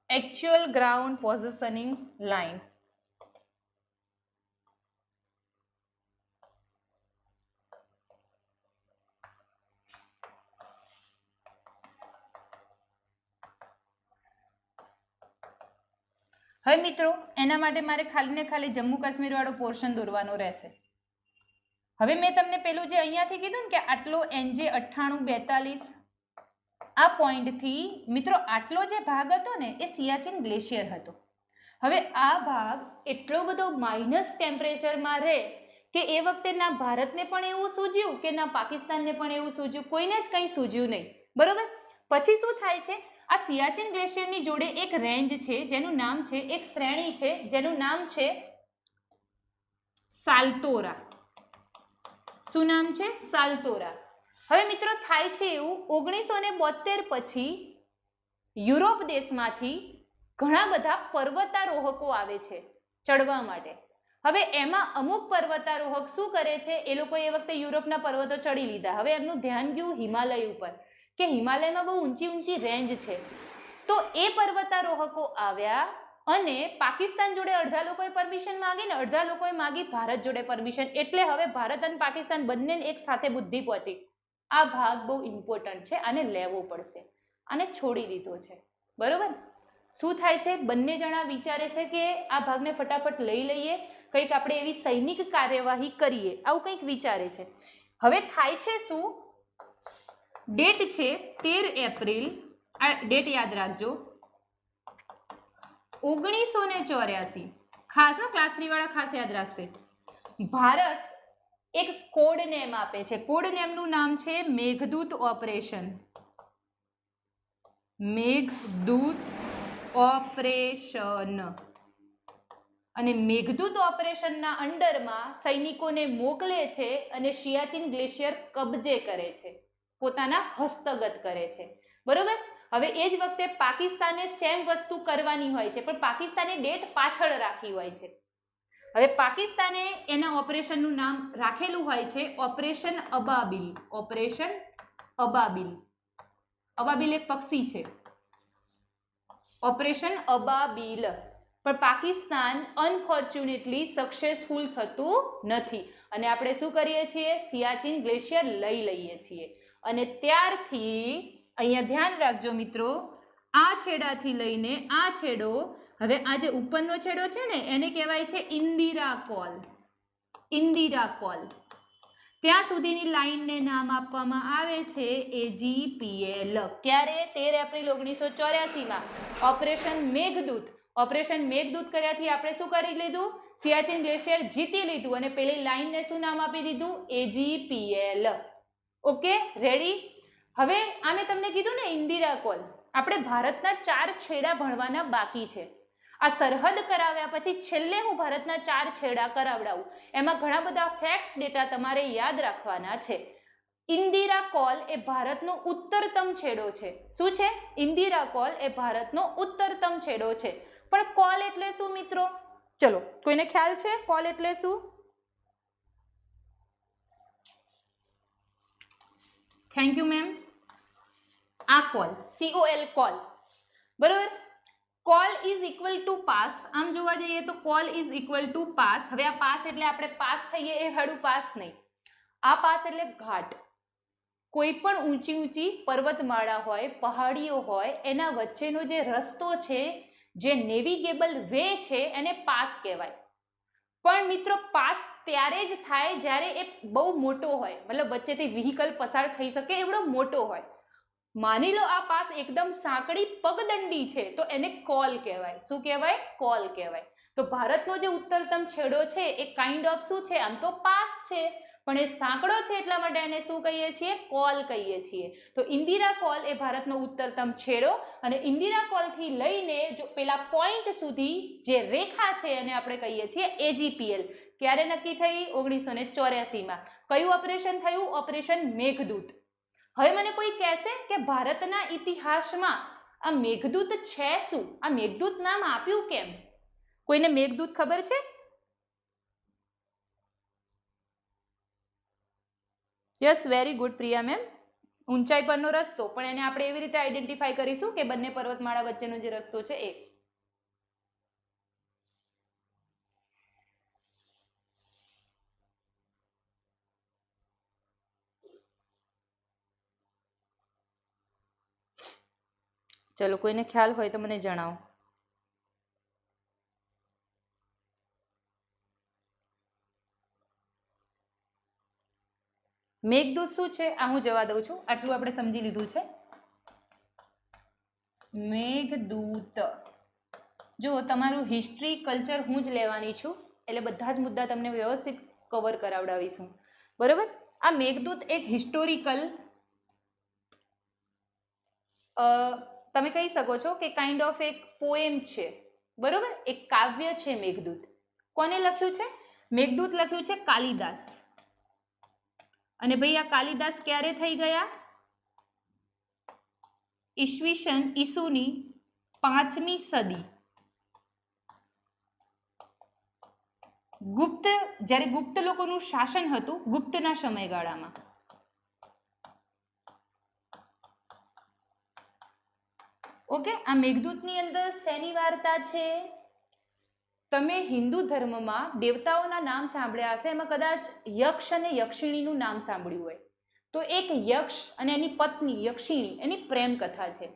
A: Actual ground positioning line. હવે મિત્રો એના માટે મારે ખાલી ને ખાલી જમ્મુ કાશ્મીર વાળો પોર્શન દોરવાનો રહેશે. હવે મેં તમને પેલું જે અહીંયાથી કીધું ને કે આટલો NJ 9842, આ પોઈન્ટથી મિત્રો આટલો જે ભાગ હતો ને એ સિયાચીન ગ્લેશિયર હતો. હવે આ ભાગ એટલો બધો માઇનસ ટેમ્પરેચરમાં રહે કે એ વખતે ના ભારતને પણ એવું સૂઝ્યું કે ના પાકિસ્તાનને પણ એવું સૂઝ્યું, કોઈને જ કંઈ સૂઝ્યું નહીં. બરોબર. પછી શું થાય છે? આ સિયાચીન ગ્લેશિયરની જોડે એક રેન્જ છે જેનું નામ છે, એક શ્રેણી છે જેનું નામ છે સાલ્તોરા. શું નામ છે? સાલ્તોરા. હવે મિત્રો થાય છે એવું, 1972 પછી યુરોપ દેશમાંથી ઘણા બધા પર્વતારોહકો આવે છે ચડવા માટે. હવે એમાં અમુક પર્વતારોહક શું કરે છે? એ લોકો એ વખતે યુરોપના પર્વતો ચડી લીધા. હવે એમનું ધ્યાન ગયું હિમાલય ઉપર, કે હિમાલયમાં બહુ ઊંચી રેન્જ છે. તો એ પર્વતારોહકો આવ્યા અને પાકિસ્તાન જોડે અડધા લોકોએ પરમિશન માંગી ને અડધા લોકોએ માંગી ભારત જોડે પરમિશન. એટલે હવે ભારત અને પાકિસ્તાન બંનેને એક સાથે બુદ્ધિ પહોંચી, આ ભાગ બહુ ઇમ્પોર્ટન્ટ છે, આને લેવો પડશે, આને છોડી દીધો છે. બરોબર. શું થાય છે, બંને જણા વિચારે છે કે આ ભાગને ફટાફટ લઈ લઈએ, કંઈક આપણે એવી સૈનિક કાર્યવાહી કરીએ, આવું કંઈક વિચારે છે. હવે થાય છે શું, ડેટ છે 13 એપ્રિલ, આ ડેટ યાદ રાખજો, 1984. ખાસ ક્લાસ 3 વાળા ખાસ યાદ રાખશે. ભારત એક કોડ નેમ આપે છે, કોડ નેમનું નામ છે મેઘદૂત ઓપરેશન. મેઘદૂત ઓપરેશન. અને મેઘદૂત ઓપરેશનના અંડરમાં સૈનિકોને મોકલે છે અને સિયાચીન ગ્લેશિયર કબજે કરે છે, પોતાના હસ્તગત કરે છે. બરોબર. હવે એ જ વખતે પાકિસ્તાને સેમ વસ્તુ કરવાની હોય છે, પણ પાકિસ્તાને ડેટ પાછળ રાખી હોય છે. હવે પાકિસ્તાને એના ઓપરેશનનું નામ રાખેલું હોય છે ઓપરેશન અબાબિલ. ઓપરેશન અબાબિલ. અબાબિલ એક પક્ષી છે, ઓપરેશન અબાબિલ. પણ પાકિસ્તાન અનફોર્ચ્યુનેટલી સક્સેસફુલ થતું નથી અને આપણે શું કરીએ છીએ, સિયાચીન ગ્લેશિયર લઈ લઈએ છીએ. અને ત્યારથી અહીંયા ધ્યાન રાખજો મિત્રો, આ છેડાથી લઈને આ છેડો, હવે આ જે ઉપરનો છેડો છે ને એને કહેવાય છે ઇન્દિરા કોલ. ઇન્દિરા કોલ. ત્યાં સુધીની લાઈનને નામ આપવામાં આવે છે AGPL. ક્યારે? 13 એપ્રિલ 1984માં ઓપરેશન મેઘદૂત. ઓપરેશન મેઘદૂત કર્યાથી આપણે શું કરી લીધું, સિયાચીન ગ્લેશિયર જીતી લીધું અને પેલી લાઈનને શું નામ આપી દીધું, AGPL. Okay, ready. હવે આ મેં તમને કીધું ને ઇન્દિરા કોલ, આપણે ભારતના 4 છેડા ભણવાના બાકી છે. આ સરહદ કરાવ્યા પછી છેલ્લે હું ભારતના 4 છેડા કરાવડાવું, એમાં ઘણા બધા ફેક્ટ્સ ડેટા તમારે યાદ રાખવાના છે. ઇન્દિરા કોલ એ ભારતનો ઉત્તરતમ છેડો છે. શું છે? ઇન્દિરા કોલ એ ભારતનો ઉત્તરતમ છેડો છે. પણ કોલ એટલે શું મિત્રો? ચલો, કોઈને ખ્યાલ છે કોલ એટલે શું? Thank you ma'am. આ કોલ, COL કોલ. બરોબર. Call is equal to pass. આમ જોવા જઈએ તો call is equal to pass. હવે આ પાસ એટલે આપણે પાસ થઈએ એ હળું પાસ નહીં. આ પાસ એટલે ઘાટ. કોઈ પણ ઊંચી ઊંચી પર્વતમાળા હોય, પહાડીઓ હોય, એના વચ્ચેનો જે રસ્તો છે, જે નેવિગેબલ વે છે, એને પાસ કહેવાય. પણ મિત્રો પાસ ત્યારે જ થાય જ્યારે એ બહુ મોટો હોય, મતલબ વચ્ચેથી વ્હીકલ પસાર થઈ શકે એવડો મોટો હોય. માની લો આ પાસ એકદમ સાંકડી પગદંડી છે તો એને કોલ કહેવાય. શું કહેવાય? કોલ કહેવાય. તો ભારતનો જે ઉત્તરતમ છેડો છે એ કાઇન્ડ ઓફ શું છે? આમ તો પાસ છે, પણ એ સાંકડો છે એટલા માટે એને શું કહીએ છીએ? કોલ કહીએ છીએ. તો ઇન્દિરા કોલ એ ભારતનો ઉત્તરતમ છેડો અને ઇન્દિરા કોલથી લઈને જો પેલા પોઈન્ટ સુધી જે રેખા છે એને આપણે કહીએ છીએ AGPL. ક્યારે નક્કી થઈ? 1984માં. કયું ઓપરેશન થયું? ઓપરેશન મેઘદૂત. હવે મને કોઈ કહેશે કે ભારતના ઇતિહાસમાં આ મેઘદૂત છે શું? આ મેઘદૂત નામ આપ્યું કેમ? કોઈને મેઘદૂત ખબર છે? Yes, very good Priya ma'am. ઊંચાઈ પરનો રસ્તો, પણ એને આપણે એવી રીતે આઈડેન્ટિફાઈ કરીશું કે બંને પર્વતમાળા વચ્ચેનો જે રસ્તો છે એ. ચલો, કોઈને ખ્યાલ હોય તો મને જણાવો. મેઘદૂત શું છે? આ હું જવા દઉં છું, આટલું આપણે સમજી લીધું છે. મેઘદૂત. જો તમારું હિસ્ટ્રી કલ્ચર હું જ લેવાની છું, એટલે બધા જ મુદ્દા તમને વ્યવસ્થિત કવર કરાવડાવીશું. બરોબર. આ મેઘદૂત એક હિસ્ટોરિકલ, તમે કહી શકો છો કે કાઇન્ડ ઓફ એક પોએમ છે. બરોબર. એક કાવ્ય છે મેઘદૂત. કોને લખ્યું છે? મેઘદૂત લખ્યું છે કાલિદાસ. અને ભાઈ આ કાલિદાસ ક્યારે થઈ ગયા? ઈસુની 5મી સદી. ગુપ્ત, જ્યારે ગુપ્ત લોકોનું શાસન હતું, ગુપ્તના સમયગાળામાં. ઓકે, આ મેઘદૂતની અંદર શેની વાર્તા છે? તમે હિન્દુ ધર્મમાં દેવતાઓના નામ સાંભળ્યા હશે, એમાં કદાચ યક્ષ અને યક્ષિણીનું નામ સાંભળ્યું હોય. તો એક યક્ષ અને એની પત્ની યક્ષિણી, એની પ્રેમ કથા છે.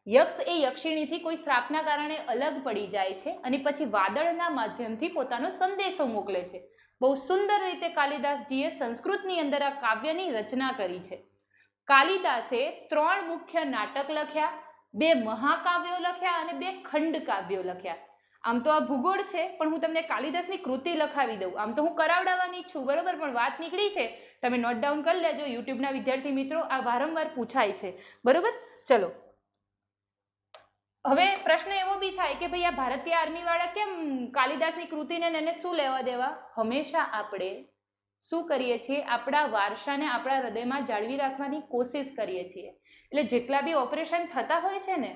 A: યક્ષ એ યક્ષિણીથી કોઈ શ્રાપના કારણે અલગ પડી જાય છે અને પછી વાદળના માધ્યમથી પોતાનો સંદેશો મોકલે છે. બહુ સુંદર રીતે કાલિદાસજીએ સંસ્કૃતની અંદર આ કાવ્યની રચના કરી છે. કાલિદાસે 3 મુખ્ય નાટક લખ્યા, 2 મહાકાવ્યો લખ્યા અને 2 ખંડ કાવ્યો લખ્યા. આમ તો આ ભૂગોળ છે, પણ હું તમને કાલિદાસની કૃતિ લખાવી દઉં. આમ તો હું કરાવડાવવાની છું, બરોબર, પણ વાત નીકળી છે, તમે નોટ ડાઉન કરી લેજો. યુટ્યુબના વિદ્યાર્થી મિત્રો, આ વારંવાર પૂછાય છે, બરોબર. ચલો, હવે પ્રશ્ન એવો બી થાય કે ભાઈ આ ભારતીય આર્મી વાળા કેમ કાલિદાસની કૃતિને એને શું લેવા દેવા? હંમેશા આપણે શું કરીએ છીએ? આપણા વારસાને આપણા હૃદયમાં જાળવી રાખવાની કોશિશ કરીએ છીએ. એટલે જેટલા બી ઓપરેશન થતા હોય છે ને,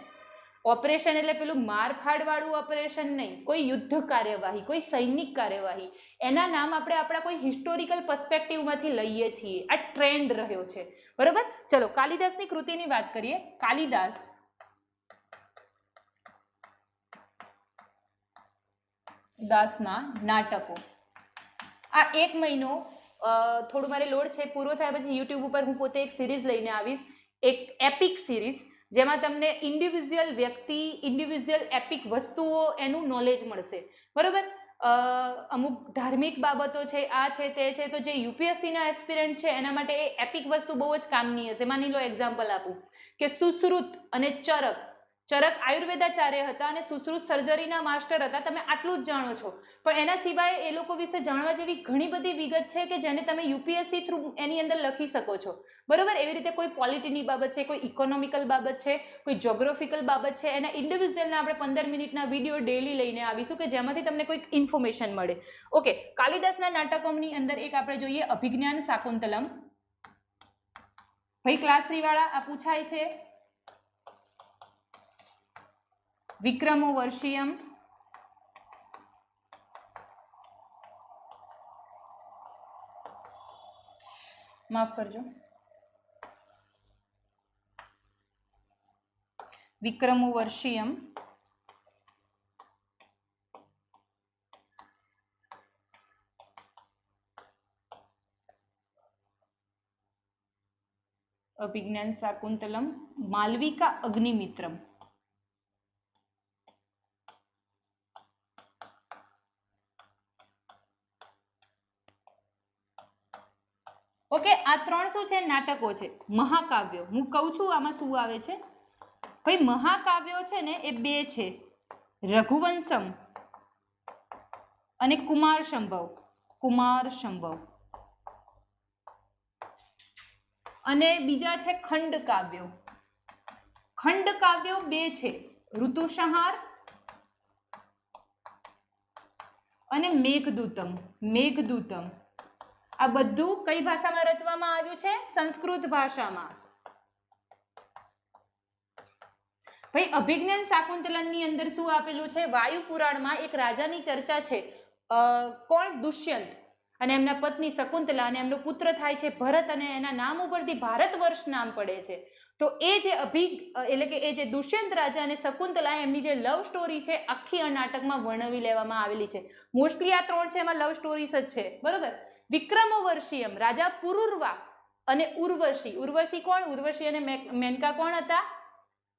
A: ઓપરેશન એટલે પેલું મારફાડ વાળું ઓપરેશન નહીં, કોઈ યુદ્ધ કાર્યવાહી, કોઈ સૈનિક કાર્યવાહી, એના નામ આપણે આપણા કોઈ હિસ્ટોરિકલ પર્સપેક્ટિવમાંથી લઈએ છીએ. આ ટ્રેન્ડ રહ્યો છે, બરોબર. ચલો, કાલિદાસની કૃતિની વાત કરીએ. કાલિદાસ દાસના નાટકો. આ 1 મહિનો થોડું મારે લોડ છે, પૂરો થયા પછી યુટ્યુબ ઉપર હું પોતે એક સિરીઝ લઈને આવીશ, એક એપિક સિરીઝ, જેમાં તમને ઇન્ડિવિજ્યુઅલ વ્યક્તિ, ઇન્ડિવિજ્યુઅલ એપિક વસ્તુઓ, એનું નોલેજ મળશે, બરોબર. અમુક ધાર્મિક બાબતો છે, આ છે, તે છે, તો જે યુપીએસસીના એસ્પિરન્ટ છે એના માટે એ એપિક વસ્તુ બહુ જ કામની હશે. માની લો એક્ઝામ્પલ આપું કે સુશ્રુત અને ચરક. ચરક આયુર્વેદાચાર્ય હતા અને સુશ્રુત સર્જરીના માસ્ટર હતા. તમે આટલું જ જાણો છો, પણ એના સિવાય એ લોકો વિશે જાણવા જેવી ઘણી બધી વિગત છે કે જેને તમે યુપીએસસી થ્રુ એની અંદર લખી શકો છો, બરોબર. એવી રીતે કોઈ પોલિટીની બાબત છે, કોઈ ઇકોનોમિકલ બાબત છે, કોઈ જ્યોગ્રાફિકલ બાબત છે, એના ઇન્ડિવિજ્યુઅલના આપણે 15 મિનિટના વિડીયો ડેલી લઈને આવીશું કે જેમાંથી તમને કોઈક ઇન્ફોર્મેશન મળે. ઓકે, કાલિદાસના નાટકોની અંદર એક આપણે જોઈએ અભિજ્ઞાન શાકુંતલમ. ભાઈ ક્લાસ 3 વાળા, આ પૂછાય છે. વિક્રમો વર્ષિયમ, માફ કરજો, વિક્રમો વર્ષિયમ, અભિજ્ઞાન શાકુંતલમ, માલવિકા અગ્નિમિત્રમ. ઓકે, આ 3 શું છે? નાટકો છે, મહાકાવ્યો. હું કહું છું આમાં શું આવે છે. ભાઈ મહાકાવ્યો છે ને એ 2 છે, રઘુવંશમ અને કુમાર સંભવ. કુમાર સંભવ. અને બીજા છે ખંડ કાવ્યો. ખંડ કાવ્યો 2 છે, ઋતુસંહાર અને મેઘદૂતમ. મેઘદૂતમ આ બધું કઈ ભાષામાં રચવામાં આવ્યું છે? સંસ્કૃત ભાષામાં. ભાઈ અભિજ્ઞાન શાકુંતલમની અંદર શું આપેલું છે? વાયુ પુરાણમાં એક રાજાની ચર્ચા છે, કોણ? દુષ્યંત અને એમના પત્ની શકુંતલા, અને એમનો પુત્ર થાય છે ભરત, અને એના નામ ઉપરથી ભારત વર્ષ નામ પડે છે. તો એ જે એટલે કે એ જે દુષ્યંત રાજા અને શકુંતલા, એમની જે લવ સ્ટોરી છે આખી આ નાટકમાં વર્ણવી લેવામાં આવેલી છે. મોસ્ટલી આ 3 છે એમાં લવ સ્ટોરીઝ જ છે, બરોબર. વિક્રમો વર્ષિયમ, રાજા પુરુર્વા અને ઉર્વશી. ઉર્વશી કોણ? ઉર્વશી અને મેનકા કોણ હતા?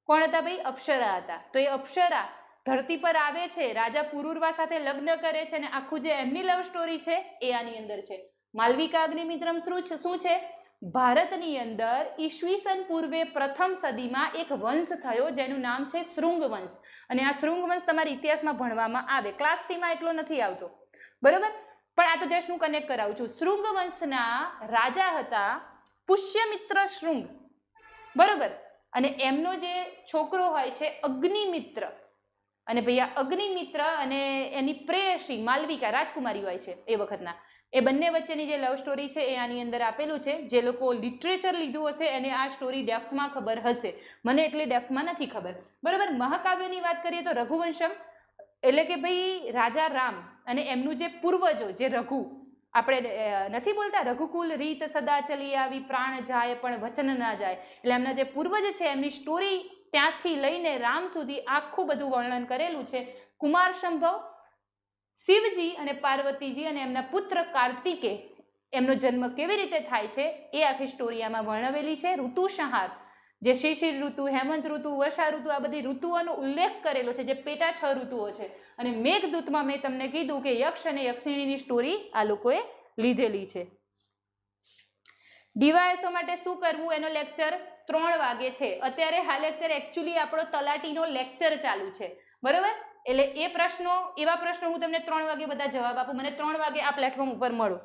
A: કોણ હતા ભાઈ? અપ્સરા હતા. તો એ અપ્સરા ધરતી પર આવે છે, રાજા પુરુર્વા સાથે લગ્ન કરે છે, અને આખું જે એમની લવ સ્ટોરી છે એ આની અંદર છે. માલવિકા અગ્નિમિત્રમ શું છે? ભારતની અંદર ઈસવીસન પૂર્વે 1મ સદીમાં એક વંશ થયો જેનું નામ છે શૃંગ વંશ. અને આ શૃંગ વંશ તમારા ઇતિહાસમાં ભણવામાં આવે, ક્લાસ 3માં એટલો નથી આવતો, બરોબર. પણ આ તો જસ્ટ હું કનેક્ટ કરાવું છું. શૃંગ વંશના રાજા હતા પુષ્યમિત્ર શૃંગ, બરોબર. અને એમનો જે છોકરો હોય છે અગ્નિમિત્ર, અને ભાઈ આ અગ્નિમિત્ર અને એની પ્રેયસી માલવિકા રાજકુમારી હોય છે એ વખતના, એ બંને વચ્ચેની જે લવ સ્ટોરી છે એ આની અંદર આપેલું છે. જે લોકો લિટરેચર લીધું હશે એને આ સ્ટોરી ડેપ્થમાં ખબર હશે, મને એટલી ડેપ્થમાં નથી ખબર, બરોબર. મહાકાવ્યની વાત કરીએ તો રઘુવંશમ, એટલે કે ભાઈ રાજા રામ અને એમનું જે પૂર્વજો, જે રઘુ, આપણે નથી બોલતા રઘુકુલ રીત સદા ચલી આવી, પ્રાણ જાય પણ વચન ના જાય, એટલે એમના જે પૂર્વજ છે એમની સ્ટોરી ત્યાંથી લઈને રામ સુધી આખું બધું વર્ણન કરેલું છે. કુમાર સંભવ, શિવજી અને પાર્વતીજી અને એમના પુત્ર કાર્તિકે એમનો જન્મ કેવી રીતે થાય છે એ આખી સ્ટોરી આમાં વર્ણવેલી છે. ઋતુ સંહાર, જે શિશિર ઋતુ, હેમંત ઋતુ, વર્ષા ઋતુ, આ બધી ઋતુઓનો ઉલ્લેખ કરેલો છે, જે પેટા 6 ઋતુઓ છે. અને મેઘદૂતમાં મેં તમને કીધું કે યક્ષ અને યક્ષિણીની સ્ટોરી આ લોકોએ લીધેલી છે. ડીવાયએસઓ માટે શું કરવું એનો લેક્ચર 3 વાગે છે. અત્યારે આ લેક્ચર એકચ્યુઅલી આપણો તલાટીનો લેક્ચર ચાલુ છે, બરોબર? એટલે એ પ્રશ્નો, એવા પ્રશ્નો હું તમને 3 વાગે બધા જવાબ આપું. મને 3 વાગે આ પ્લેટફોર્મ ઉપર મળો.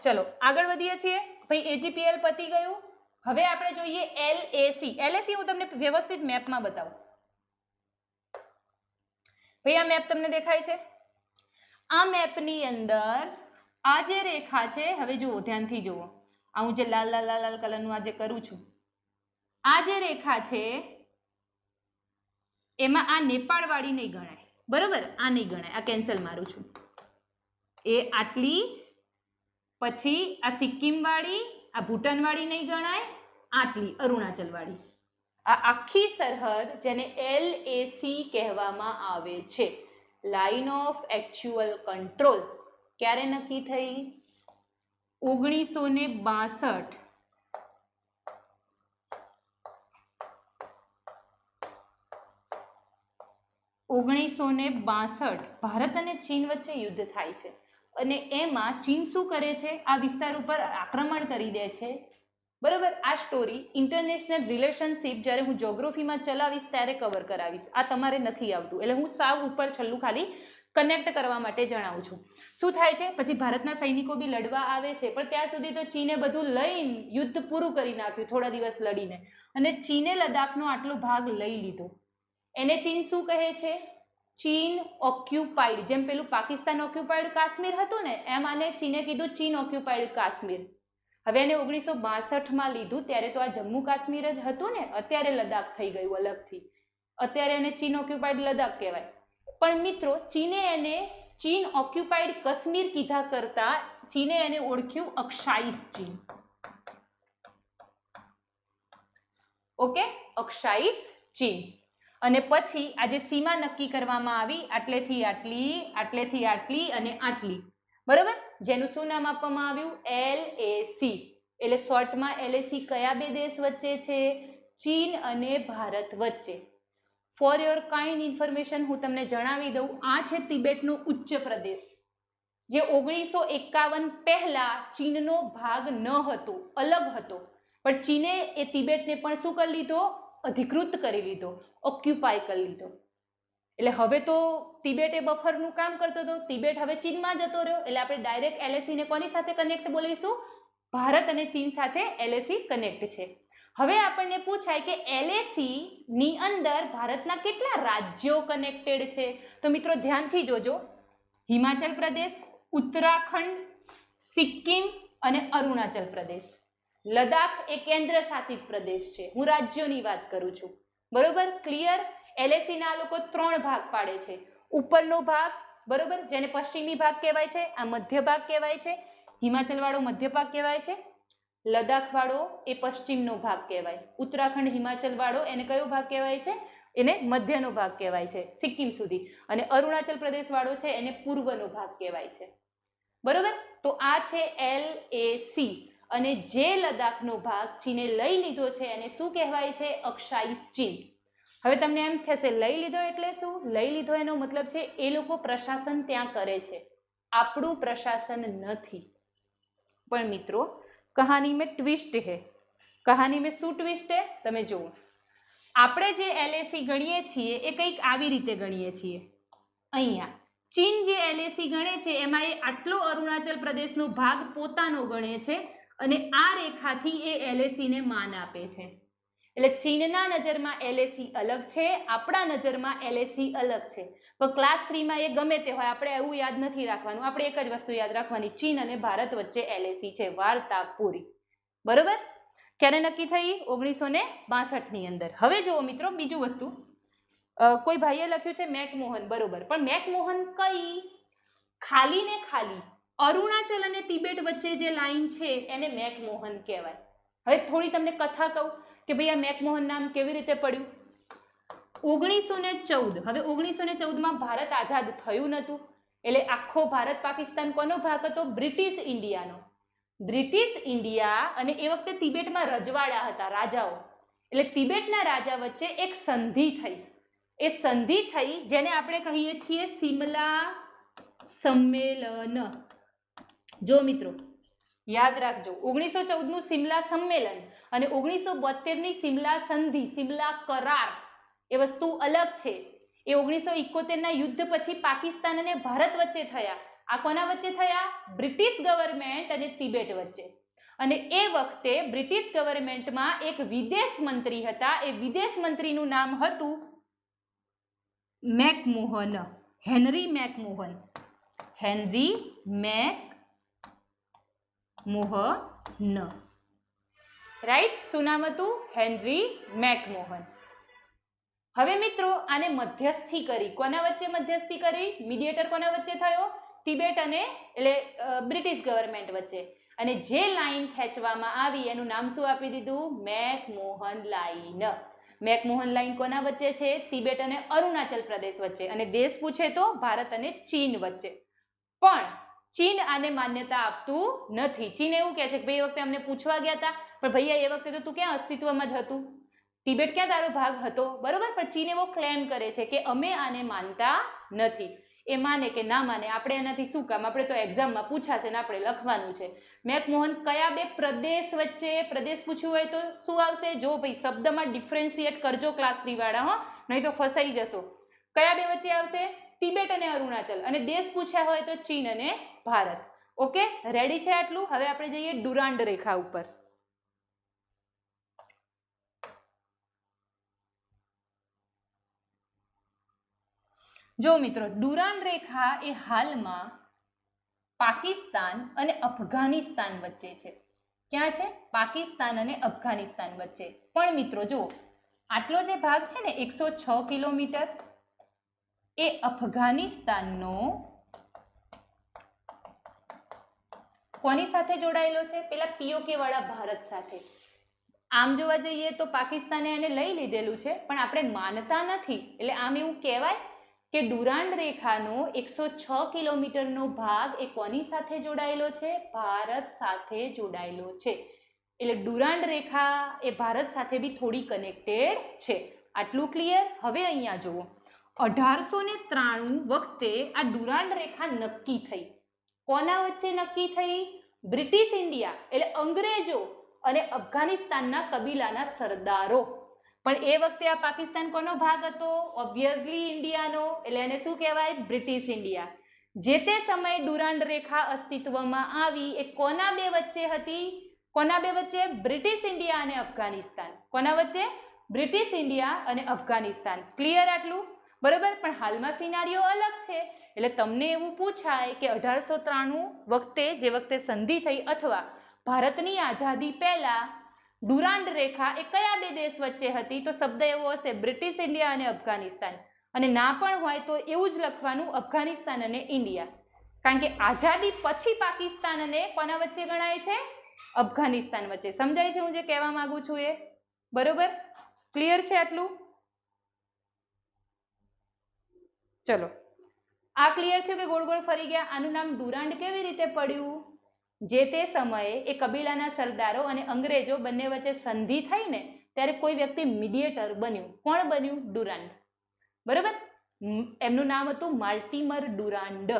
A: ચલો આગળ વધીએ છીએ. ભાઈ એજીપીએલ પતી ગયું. હવે આપણે જોઈએ એલએસી. એલએસી હું તમને વ્યવસ્થિત મેપમાં બતાવું. ભાઈ આ મેપ તમને દેખાય છે? આ મેપની અંદર આ જે રેખા છે, હવે જુઓ, ધ્યાનથી જુઓ. આ હું જે લાલ લાલ લાલ લાલ કલરનું આ જે કરું છું, આ જે રેખા છે એમાં આ નેપાળ વાળી નહીં ગણાય, બરોબર? આ નહીં ગણાય, આ કેન્સલ મારું છું. એ આટલી, પછી આ સિક્કિમ વાળી, આ ભૂટાન વાળી નહીં ગણાય, આટલી અરુણાચલ વાળી. આ આખી સરહદ જેને એલએસી કહેવામાં આવે છે, લાઇન ઓફ એક્ચ્યુઅલ કંટ્રોલ, ક્યારે નક્કી થઈ? 1962. ભારત અને ચીન વચ્ચે યુદ્ધ થાય છે અને એમાં ચીન શું કરે છે? આ વિસ્તાર ઉપર આક્રમણ કરી દે છે, બરોબર? આ સ્ટોરી ઇન્ટરનેશનલ રિલેશનશિપ જ્યારે હું જ્યોગ્રાફીમાં ચલાવીશ ત્યારે કવર કરાવીશ. આ તમારે નથી આવતું, એટલે હું સાવ ઉપર છેલ્લું ખાલી કનેક્ટ કરવા માટે જણાવું છું. શું થાય છે? પછી ભારતના સૈનિકો બી લડવા આવે છે, પણ ત્યાં સુધી તો ચીને બધું લઈને યુદ્ધ પૂરું કરી નાખ્યું થોડા દિવસ લડીને, અને ચીને લદ્દાખનો આટલો ભાગ લઈ લીધો. એને ચીન શું કહે છે? ચીન ઓક્યુપાઈડ. જેમ પેલું પાકિસ્તાન ઓક્યુપાઈડ કાશ્મીર હતું ને, એમ આને ચીને કીધું ચીન ઓક્યુપાઈડ કાશ્મીર. હવે એને 1962માં લીધું, ત્યારે તો આ જમ્મુ કાશ્મીર જ હતું ને, અત્યારે લદ્દાખ થઈ ગયું અલગથી. અત્યારે એને ચીન ઓક્યુપાઈડ લદ્દાખ કહેવાય. પણ મિત્રો, ચીને એને ચીન ઓક્યુપાઈડ કાશ્મીર કીધા કરતા ચીને એને ઓળખ્યું અક્ષાઈશ ચીન. ઓકે, અક્ષાઈશ ચીન. અને પછી આજે સીમા નક્કી કરવામાં આવી, આટલેથી આટલી, આટલેથી આટલી અને આટલી, બરોબર? જેનું શું નામ આપવામાં આવ્યું? એલએસી. એટલે શોર્ટમાં એલએસી કયા બે દેશ વચ્ચે છે? ચીન અને ભારત વચ્ચે. ફોર યોર કાઇન્ડ ઇન્ફોર્મેશન હું તમને જણાવી દઉં, આ છે તિબેટનો ઉચ્ચ પ્રદેશ, જે 1951 પહેલા ચીનનો ભાગ ન હતો, અલગ હતો. પણ ચીને એ તિબેટને પણ શું કરી લીધો? અધિકૃત કરી લીધો, ઓક્યુપાય કરી લીધો. એટલે હવે તો તિબેટ એ બફરનું કામ કરતો હતો, તિબેટ હવે ચીનમાં જતો રહ્યો. એટલે આપણે ડાયરેક્ટ એલએસી ને કોની સાથે કનેક્ટ બોલીશું? ભારત અને ચીન સાથે એલએસી કનેક્ટ છે. હવે આપણને પૂછાય કે એલએસી ની અંદર ભારતના કેટલા રાજ્યો કનેક્ટેડ છે? તો મિત્રો ધ્યાનથી જોજો. હિમાચલ પ્રદેશ, ઉત્તરાખંડ, સિક્કિમ અને અરુણાચલ પ્રદેશ. લદ્દાખ એ કેન્દ્ર શાસિત પ્રદેશ છે. હું રાજ્યોની વાત કરું છું, બરોબર? ક્લિયર? એલએસી ના લોકો 3 ભાગ પાડે છે. ઉપરનો ભાગ, બરોબર, જેને પશ્ચિમી ભાગ કહેવાય છે, આ મધ્ય ભાગ કહેવાય છે, હિમાચલ વાળો મધ્ય ભાગ કહેવાય છે, લદ્દાખ વાળો એ પશ્ચિમનો ભાગ કહેવાય, ઉત્તરાખંડ હિમાચલ વાળો એને કયો ભાગ કહેવાય છે? એને મધ્યનો ભાગ કહેવાય છે, સિક્કિમ સુધી. અને અરુણાચલ પ્રદેશ વાળો છે એને પૂર્વનો ભાગ કહેવાય છે, બરોબર? તો આ છે એલએસી. અને જે લદ્દાખનો ભાગ ચીને લઈ લીધો છે એને શું કહેવાય છે? અક્ષાઈશ ચીન. હવે તમને એમ થશે લઈ લીધો એટલે શું? લઈ લીધો એનો મતલબ છે એ લોકો પ્રશાસન ત્યાં કરે છે, આપણું પ્રશાસન નથી. પણ મિત્રો, કહાની મેં ટ્વિસ્ટ હે. કહાની મેં શું ટ્વિસ્ટ હે? તમે જુઓ. આપણે જે એલએસી ગણીએ છીએ એ કંઈક આવી રીતે ગણીએ છીએ. અહીંયા ચીન જે એલએસી ગણે છે એમાં એ આટલો અરુણાચલ પ્રદેશનો ભાગ પોતાનો ગણે છે અને આ રેખાથી એ એલએસીને માન આપે છે. એટલે ચીનના નજરમાં એલએસી અલગ છે, આપણા નજરમાં એલએસી અલગ છે. પણ ક્લાસ 3માં એ ગમે તે હોય, આપણે એવું યાદ નથી રાખવાનું. આપણે એક જ વસ્તુ યાદ રાખવાની, ચીન અને ભારત વચ્ચે એલએસી છે. વાર્તા પૂરી, બરોબર? ક્યારે નક્કી થઈ? 1962ની અંદર. હવે જુઓ મિત્રો, બીજું વસ્તુ, કોઈ ભાઈએ લખ્યું છે મેકમોહન, બરોબર, પણ મેકમોહન કઈ? ખાલી ને ખાલી અરુણાચલ અને તિબેટ વચ્ચે જે લાઈન છે એને મેકમોહન કહેવાય. હવે થોડી તમને કથા કહું કે ભાઈ આ મેકમોહન નામ કેવી રીતે પડ્યું. 1914, હવે 1914માં ભારત આઝાદ થયું નહોતું, એટલે આખો ભારત પાકિસ્તાન કોનો ભાગ હતો? બ્રિટિશ ઇન્ડિયાનો. બ્રિટિશ ઇન્ડિયા અને એ વખતે તિબેટમાં રજવાડા હતા, રાજાઓ. એટલે તિબેટના રાજા વચ્ચે એક સંધિ થઈ. એ સંધિ થઈ જેને આપણે કહીએ છીએ સિમલા સંમેલન. જો મિત્રો યાદ રાખજો, 1914નું સિમલા સંમેલન અને 1972ની સિમલા સંધિ, સિમલા કરાર, એ વસ્તુ અલગ છે. એ 1971ના યુદ્ધ પછી પાકિસ્તાન અને ભારત વચ્ચે થયા. આ કોના વચ્ચે થયા? બ્રિટિશ ગવર્મેન્ટ અને તિબેટ વચ્ચે. અને એ વખતે બ્રિટિશ ગવર્મેન્ટમાં એક વિદેશ મંત્રી હતા. એ વિદેશ મંત્રીનું નામ હતું મેકમોહન, હેનરી મેકમોહન. Henry મેકમોહન, right. શું નામ હતું? હેનરી મેકમોહન. હવે મિત્રો આને મધ્યસ્થી કરી. કોના વચ્ચે મધ્યસ્થી કરી? મીડિયેટર કોના વચ્ચે થયો? તિબેટ અને એટલે બ્રિટિશ ગવર્મેન્ટ વચ્ચે. અને જે લાઈન ખેંચવામાં આવી એનું નામ શું આપી દીધું? મેકમોહન લાઈન. મેકમોહન લાઈન કોના વચ્ચે છે? તિબેટ અને અરુણાચલ પ્રદેશ વચ્ચે. અને દેશ પૂછે તો ભારત અને ચીન વચ્ચે. પણ ચીન આને માન્યતા આપતું નથી. ચીન એવું કહે છે કે ભાઈ એ વખતે અમને પૂછવા ગયા હતા, પણ ભૈયા એ વખતે તો તું ક્યાં અસ્તિત્વમાં જ હતું, તિબેટ ક્યાં તારો ભાગ હતો, બરોબર. પણ ચીન એવો ક્લેમ કરે છે કે અમે આને માનતા નથી. એ માને કે ના માને, આપણે એનાથી શું કામ, આપણે તો એક્ઝામમાં પૂછાશે ને આપણે લખવાનું છે. મેકમોહન કયા બે પ્રદેશ વચ્ચે, પ્રદેશ પૂછ્યું હોય તો શું આવશે? જો ભાઈ શબ્દમાં ડિફરન્શિએટ કરજો ક્લાસ 3 વાળા, હો, નહીં તો ફસાઈ જશો. કયા બે વચ્ચે આવશે? તિબેટ અને અરુણાચલ. અને દેશ પૂછ્યા હોય તો ચીન અને ભારત. ઓકે, રેડી છે આટલું? હવે આપણે જઈએ ડુરાન્ડ રેખા ઉપર. જો મિત્રો, ડુરાન્ડ રેખા એ હાલમાં પાકિસ્તાન અને અફઘાનિસ્તાન વચ્ચે છે. ક્યાં છે? પાકિસ્તાન અને અફઘાનિસ્તાન વચ્ચે. પણ મિત્રો જો આટલો જે ભાગ છે ને 106 કિલોમીટર, એ અફઘાનિસ્તાનનો કોની સાથે જોડાયેલો છે? પેલા પીઓકે વાળા ભારત સાથે. આમ જોવા જઈએ તો પાકિસ્તાને એને લઈ લીધેલું છે, પણ આપણે માનતા નથી. એટલે આમ એવું કહેવાય કે ડુરાન્ડ રેખાનો 106 કિલોમીટરનો ભાગ એ કોની સાથે જોડાયેલો છે? ભારત સાથે જોડાયેલો છે. એટલે ડુરાન્ડ રેખા એ ભારત સાથે બી થોડી કનેક્ટેડ છે. આટલું ક્લિયર? હવે અહીંયા જુઓ, 1893 વખતે આ ડુરાન્ડ રેખા નક્કી થઈ. કોના વચ્ચે નક્કી થઈ? બ્રિટિશ ઇન્ડિયા એટલે અંગ્રેજો અને અફઘાનિસ્તાનના કબીલાના સરદારો. પણ એ વખતે આ પાકિસ્તાન કોનો ભાગ હતો? ઓબ્વિયસલી ઇન્ડિયાનો. એટલે એને શું કહેવાય? British India. જે તે સમયે ડુરાન્ડ રેખા અસ્તિત્વમાં આવી એ કોના બે વચ્ચે હતી? કોના બે વચ્ચે? બ્રિટિશ ઇન્ડિયા અને અફઘાનિસ્તાન. કોના વચ્ચે? બ્રિટિશ ઇન્ડિયા અને અફઘાનિસ્તાન. ક્લિયર આટલું? બરોબર. પણ હાલમાં સિનારીઓ અલગ છે. એટલે તમને એવું પૂછાય કે 1893 વખતે, જે વખતે સંધિ થઈ અથવા ભારતની આઝાદી પહેલા ડુરાન્ડ રેખા એ કયા બે દેશ વચ્ચે હતી? તો શબ્દ એવો હશે બ્રિટિશ ઇન્ડિયા અને અફઘાનિસ્તાન. અને ના પણ હોય તો એવું જ લખવાનું અફઘાનિસ્તાન અને ઇન્ડિયા. કારણ કે આઝાદી પછી પાકિસ્તાન અને કોના વચ્ચે ગણાય છે? અફઘાનિસ્તાન વચ્ચે. સમજાય છે હું જે કહેવા માંગુ છું એ? બરોબર, ક્લિયર છે આટલું? ચલો, આ ક્લિયર થયું કે ગોળ ગોળ ફરી ગયા? આનું નામ ડુરાન્ડ કેવી રીતે પડ્યું? જે તે સમયે એ કબીલાના સરદારો અને અંગ્રેજો બંને વચ્ચે સંધિ થઈ ને ત્યારે કોઈ વ્યક્તિ મીડિયેટર બન્યું. કોણ બન્યું? ડુરાન્ડ. બરોબર. એમનું નામ હતું માર્ટિમર ડુરાન્ડ.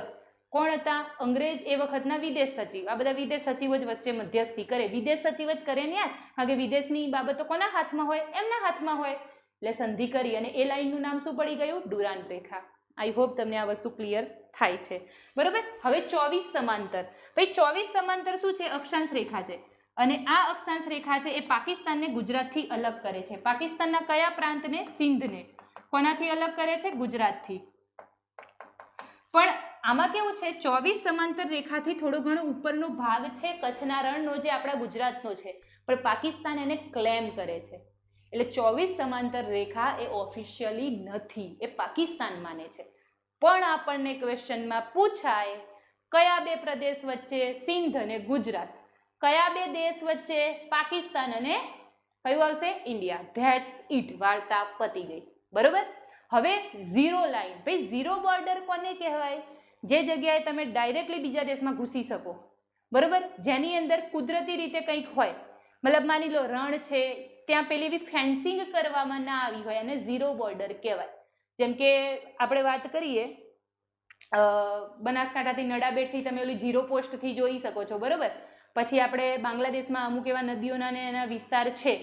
A: કોણ હતા? અંગ્રેજ એ વખતના વિદેશ સચિવ. આ બધા વિદેશ સચિવો જ વચ્ચે મધ્યસ્થી કરે. વિદેશ સચિવ જ કરે ને યાર, કારણ કે વિદેશની બાબતો કોના હાથમાં હોય? એમના હાથમાં હોય. એટલે સંધિ કરી અને એ લાઈનનું નામ શું પડી ગયું? ડુરાન્ડ રેખા. આઈ હોપ તમને આ વસ્તુ ક્લિયર થાય છે. બરોબર. હવે 24 સમાંતર. ભાઈ 24 સમાંતર શું છે? અક્ષાંશ રેખા છે. અને આ અક્ષાંશ રેખા છે એ પાકિસ્તાનને ગુજરાતથી અલગ કરે છે. પાકિસ્તાનના કયા પ્રાંતને? સિંધને. કોનાથી અલગ કરે છે? ગુજરાતથી. પણ આમાં કેવું છે? 24 સમાંતર રેખાથી થોડો ઘણો ઉપરનો ભાગ છે કચ્છના રણનો, જે આપણા ગુજરાતનો છે, પણ પાકિસ્તાન એને ક્લેમ કરે છે. એટલે 24 સમાંતર રેખા એ ઓફિશિયલી નથી, એ પાકિસ્તાન માને છે. પણ આપણને ક્વેશ્ચનમાં પૂછાય કયા બે પ્રદેશ વચ્ચે? સિંધ અને ગુજરાત. કયા બે દેશ વચ્ચે? પાકિસ્તાન અને કયું આવશે? ઇન્ડિયા. That's it. વાર્તા પતી ગઈ. બરોબર. હવે ઝીરો લાઈન. ભાઈ ઝીરો બોર્ડર કોને કહેવાય? જે જગ્યાએ તમે ડાયરેક્ટલી બીજા દેશમાં ઘૂસી શકો. બરોબર. જેની અંદર કુદરતી રીતે કંઈક હોય, મતલબ માની લો રણ છે, ત્યાં પેલી એવી ફેન્સિંગ કરવામાં ના આવી હોય અને ઝીરો બોર્ડર કહેવાય. જેમ કે આપણે વાત કરીએ બનાસકાંઠાથી નડાબેટથી તમે ઓલી ઝીરો પોસ્ટથી જોઈ શકો છો. બરોબર. પછી આપણે બાંગ્લાદેશમાં અમુક એવા નદીઓના ને એના વિસ્તાર છે,